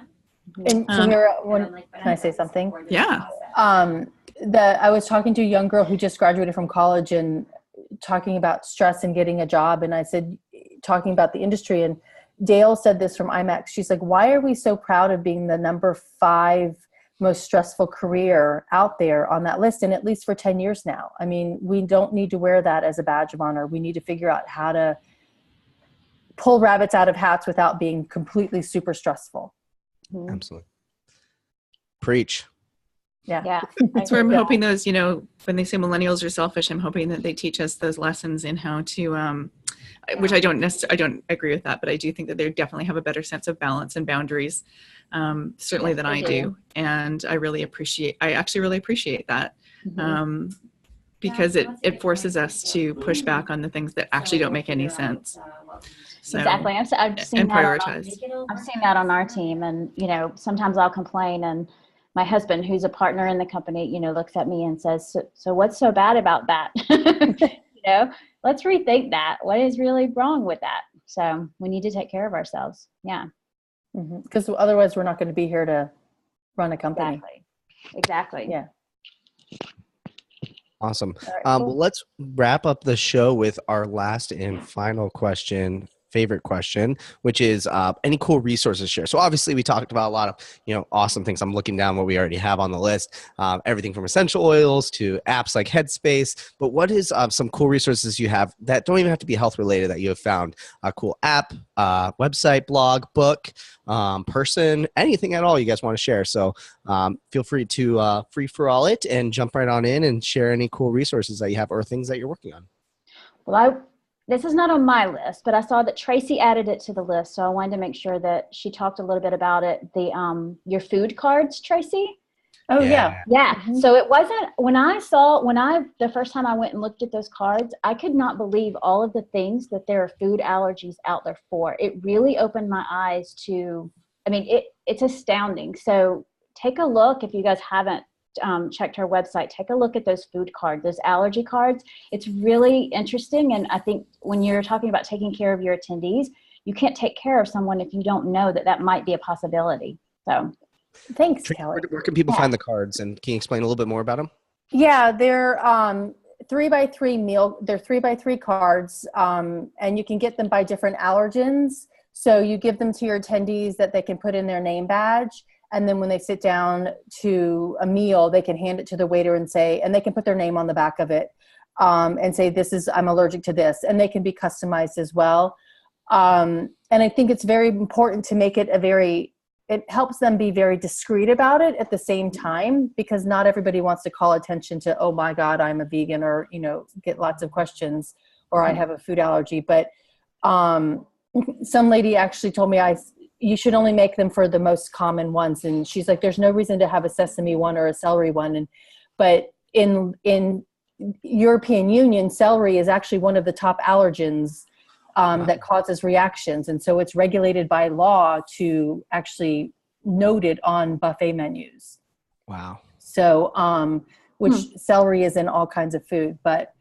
And can I say something? Yeah. I was talking to a young girl who just graduated from college and talking about stress and getting a job. And I said, talking about the industry, and Dale said this from IMAX. She's like, why are we so proud of being the number 5 most stressful career out there on that list? And at least for 10 years now. I mean, we don't need to wear that as a badge of honor. We need to figure out how to pull rabbits out of hats without being completely super stressful. Absolutely. Preach. Yeah. That's where I'm hoping those, when they say millennials are selfish, I'm hoping that they teach us those lessons in how to, which I don't agree with that, but I do think that they definitely have a better sense of balance and boundaries, certainly than I do. And I actually really appreciate that, because it forces us to push back on the things that actually don't make any sense. So, exactly. I've seen and that prioritize. I've seen that on our team, and sometimes I'll complain, and my husband, who's a partner in the company, looks at me and says, so what's so bad about that? Let's rethink that. What is really wrong with that? So we need to take care of ourselves. Yeah. Because otherwise we're not going to be here to run a company. Exactly. Yeah. Awesome. Right, cool. Well, let's wrap up the show with our last and final favorite question, which is any cool resources to share. So obviously we talked about a lot of, awesome things. I'm looking down what we already have on the list, everything from essential oils to apps like Headspace. But what is some cool resources you have that don't even have to be health related that you have found? A cool app, website, blog, book, person, anything at all you guys want to share. So feel free to free for all it and jump right on in and share any cool resources that you have or things that you're working on. Well, this is not on my list, but I saw that Tracy added it to the list, so I wanted to make sure that she talked a little bit about it. Your food cards, Tracy? Oh, yeah. Yeah. So it wasn't, the first time I went and looked at those cards, I could not believe all of the things that there are food allergies out there for. It really opened my eyes to, it's astounding. So take a look if you guys haven't checked her website. Take a look at those food cards, those allergy cards. It's really interesting. And I think when you're talking about taking care of your attendees, you can't take care of someone if you don't know that might be a possibility. So thanks, Tracy, Kelly. where can people find the cards, and can you explain a little bit more about them? Yeah, they're 3x3 they're 3x3 cards, and you can get them by different allergens. So you give them to your attendees that they can put in their name badge. And then when they sit down to a meal, they can hand it to the waiter and they can put their name on the back of it and say, I'm allergic to this. And they can be customized as well. And I think it's very important to make it it helps them be very discreet about it at the same time, because not everybody wants to call attention to, oh my God, I'm a vegan, or, get lots of questions, or I have a food allergy. But some lady actually told me you should only make them for the most common ones. And she's like, there's no reason to have a sesame one or a celery one. But in European Union, celery is actually one of the top allergens that causes reactions. And so it's regulated by law to actually note it on buffet menus. Wow. So which celery is in all kinds of food. But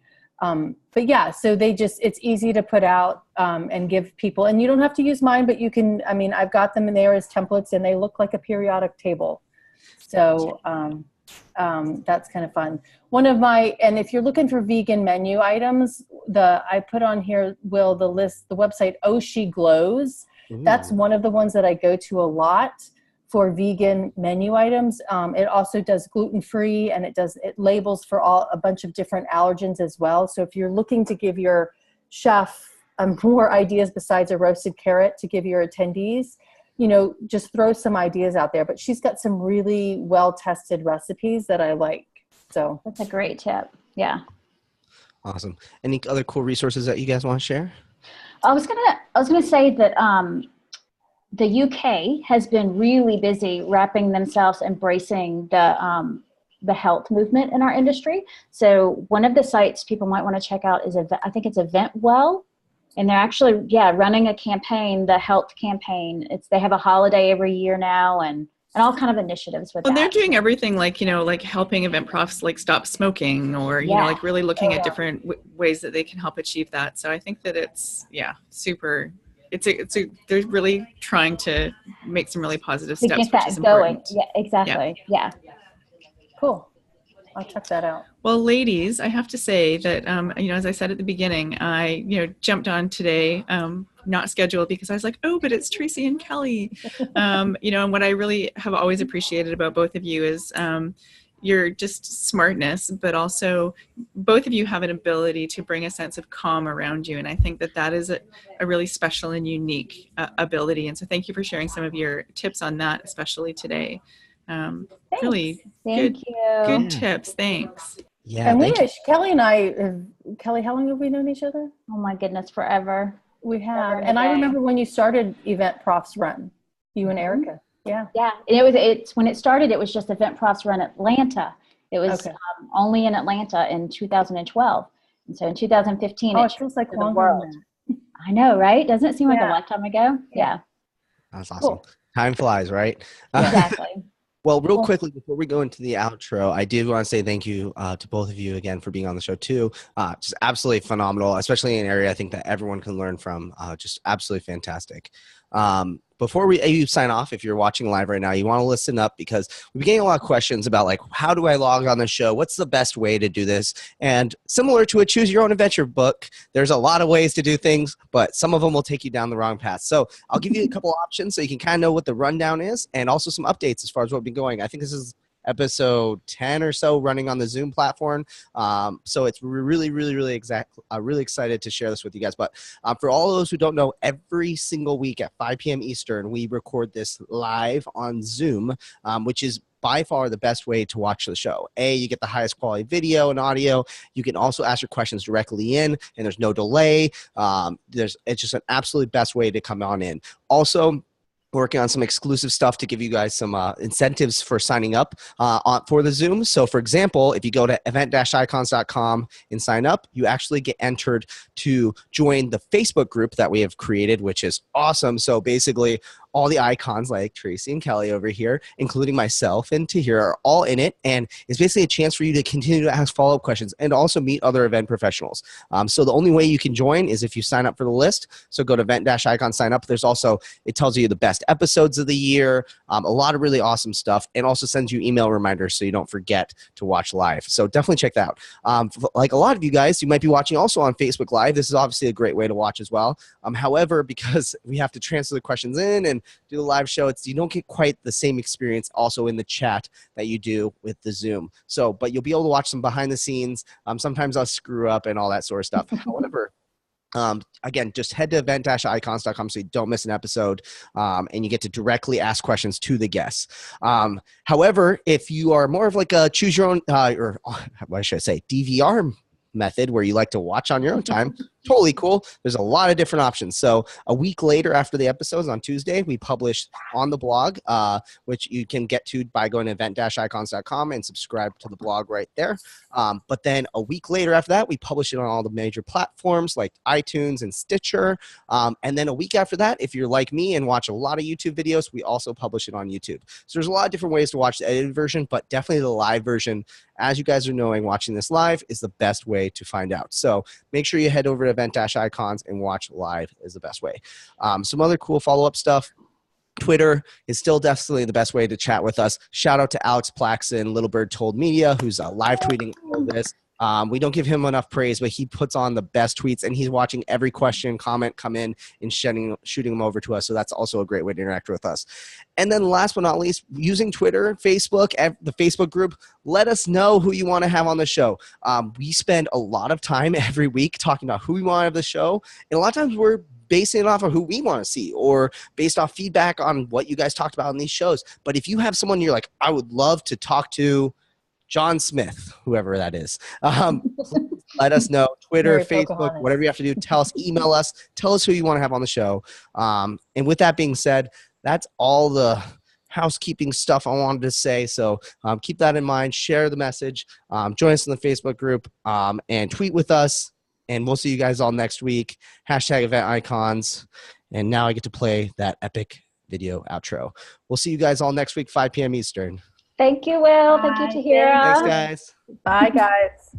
yeah, so it's easy to put out and give people, and you don't have to use mine, but you can, I mean, I've got them in there as templates and they look like a periodic table. So that's kind of fun. And if you're looking for vegan menu items, I put on here, Will, the website Oh She Glows. Ooh. That's one of the ones that I go to a lot for vegan menu items. It also does gluten-free, and it labels for a bunch of different allergens as well. So if you're looking to give your chef more ideas besides a roasted carrot to give your attendees, just throw some ideas out there. But she's got some really well-tested recipes that I like. So that's a great tip. Yeah. Awesome. Any other cool resources that you guys want to share? I was gonna say that the UK has been really busy wrapping themselves, embracing the health movement in our industry. So one of the sites people might want to check out is I think it's EventWell. And they're actually, running a campaign, the health campaign. They have a holiday every year now, and all kind of initiatives with that. Well, they're doing everything like helping event profs stop smoving, or really looking at different ways that they can help achieve that. So I think that it's super. They're really trying to make some really positive steps, which is important. Yeah, exactly. Yeah. Cool. I'll check that out. Well, ladies, I have to say that, as I said at the beginning, I, jumped on today, not scheduled, because I was like, oh, but it's Tracy and Kelly. And what I really have always appreciated about both of you is your just smartness, but also both of you have an ability to bring a sense of calm around you. And I think that is a really special and unique ability. And so thank you for sharing some of your tips on that, especially today. Really good tips. Thanks. Yeah. And Kelly and I, Kelly, how long have we known each other? Oh my goodness, forever. We have. And I remember when you started Event Profs Run, you and Erica. Yeah. Yeah. It's when it started, it was just Event Profs Run Atlanta. It was only in Atlanta in 2012. And so in 2015, it feels like the world. I know, right? Doesn't it seem like a lifetime ago? Yeah. That's awesome. Cool. Time flies, right? Exactly. Well, real quickly, before we go into the outro, I did want to say thank you to both of you again for being on the show too. Just absolutely phenomenal, especially in an area I think that everyone can learn from. Just absolutely fantastic. Before you sign off, if you're watching live right now, you want to listen up, because we've been getting a lot of questions about how do I log on the show? What's the best way to do this? And similar to a choose your own adventure book, there's a lot of ways to do things, but some of them will take you down the wrong path. So I'll give you a couple options so you can kind of know what the rundown is, and also some updates as far as what we've been going. I think this is episode 10 or so running on the Zoom platform. So it's really, really, really really excited to share this with you guys. But for all those who don't know, every single week at 5 p.m. Eastern, we record this live on Zoom, which is by far the best way to watch the show. You get the highest quality video and audio. You can also ask your questions directly in, and there's no delay. It's just an absolutely best way to come on in. Also, working on some exclusive stuff to give you guys some incentives for signing up for the Zoom. So for example, if you go to event-icons.com and sign up, you actually get entered to join the Facebook group that we have created, which is awesome. So basically, all the icons like Tracy and Kelly over here, including myself and Tahir, are all in it. And it's basically a chance for you to continue to ask follow-up questions and also meet other event professionals. So the only way you can join is if you sign up for the list. So go to event-icons, sign up. There's also, it tells you the best episodes of the year, a lot of really awesome stuff, and also sends you email reminders so you don't forget to watch live. So definitely check that out. Like a lot of you guys, you might be watching also on Facebook Live. This is obviously a great way to watch as well. However, because we have to transfer the questions in and do the live show, you don't get quite the same experience also in the chat that you do with the Zoom. So, but you'll be able to watch some behind the scenes. Sometimes I'll screw up and all that sort of stuff. However, again, just head to event-icons.com so you don't miss an episode, and you get to directly ask questions to the guests. However, if you are more of like a choose your own, or what should I say, DVR method where you like to watch on your own time, totally cool. There's a lot of different options. So a week later after the episodes on Tuesday, we publish on the blog, which you can get to by going to event-icons.com and subscribe to the blog right there. But then a week later after that, we publish it on all the major platforms like iTunes and Stitcher. And then a week after that, if you're like me and watch a lot of YouTube videos, we also publish it on YouTube. So there's a lot of different ways to watch the edited version, but definitely the live version, as you guys are knowing, watching this live is the best way to find out. So make sure you head over to event-icons and watch live is the best way. Some other cool follow-up stuff. Twitter is still definitely the best way to chat with us. Shout out to Alex Plaxon, Little Bird Told Media, who's live tweeting all of this. We don't give him enough praise, but he puts on the best tweets, and he's watching every question, comment come in and shooting them over to us. So that's also a great way to interact with us. And then last but not least, using Twitter, Facebook, the Facebook group, let us know who you want to have on the show. We spend a lot of time every week talking about who we want to have the show. And a lot of times we're basing it off of who we want to see or based off feedback on what you guys talked about in these shows. But if you have someone you're like, I would love to talk to John Smith, whoever that is, let us know. Twitter, Facebook, whatever you have to do, tell us, email us, tell us who you want to have on the show. And with that being said, that's all the housekeeping stuff I wanted to say. So keep that in mind. Share the message. Join us in the Facebook group and tweet with us. And we'll see you guys all next week. #EventIcons. And now I get to play that epic video outro. We'll see you guys all next week, 5 p.m. Eastern. Thank you, Will. Thank you, Tahira. Thanks, guys. Bye, guys.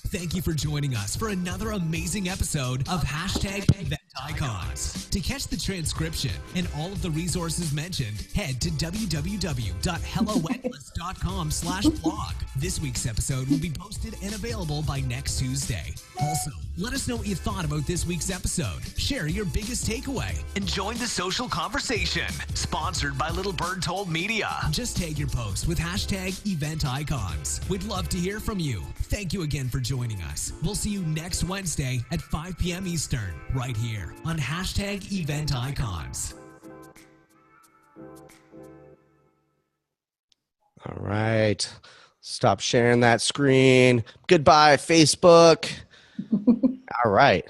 Thank you for joining us for another amazing episode of #EventIcons. To catch the transcription and all of the resources mentioned, head to www.helloendless.com/blog. This week's episode will be posted and available by next Tuesday. Also, let us know what you thought about this week's episode. Share your biggest takeaway and join the social conversation. Sponsored by Little Bird Told Media. Just tag your post with #EventIcons. We'd love to hear from you. Thank you again for joining us. We'll see you next Wednesday at 5 p.m. Eastern, right here on #EventIcons. All right. Stop sharing that screen. Goodbye, Facebook. All right.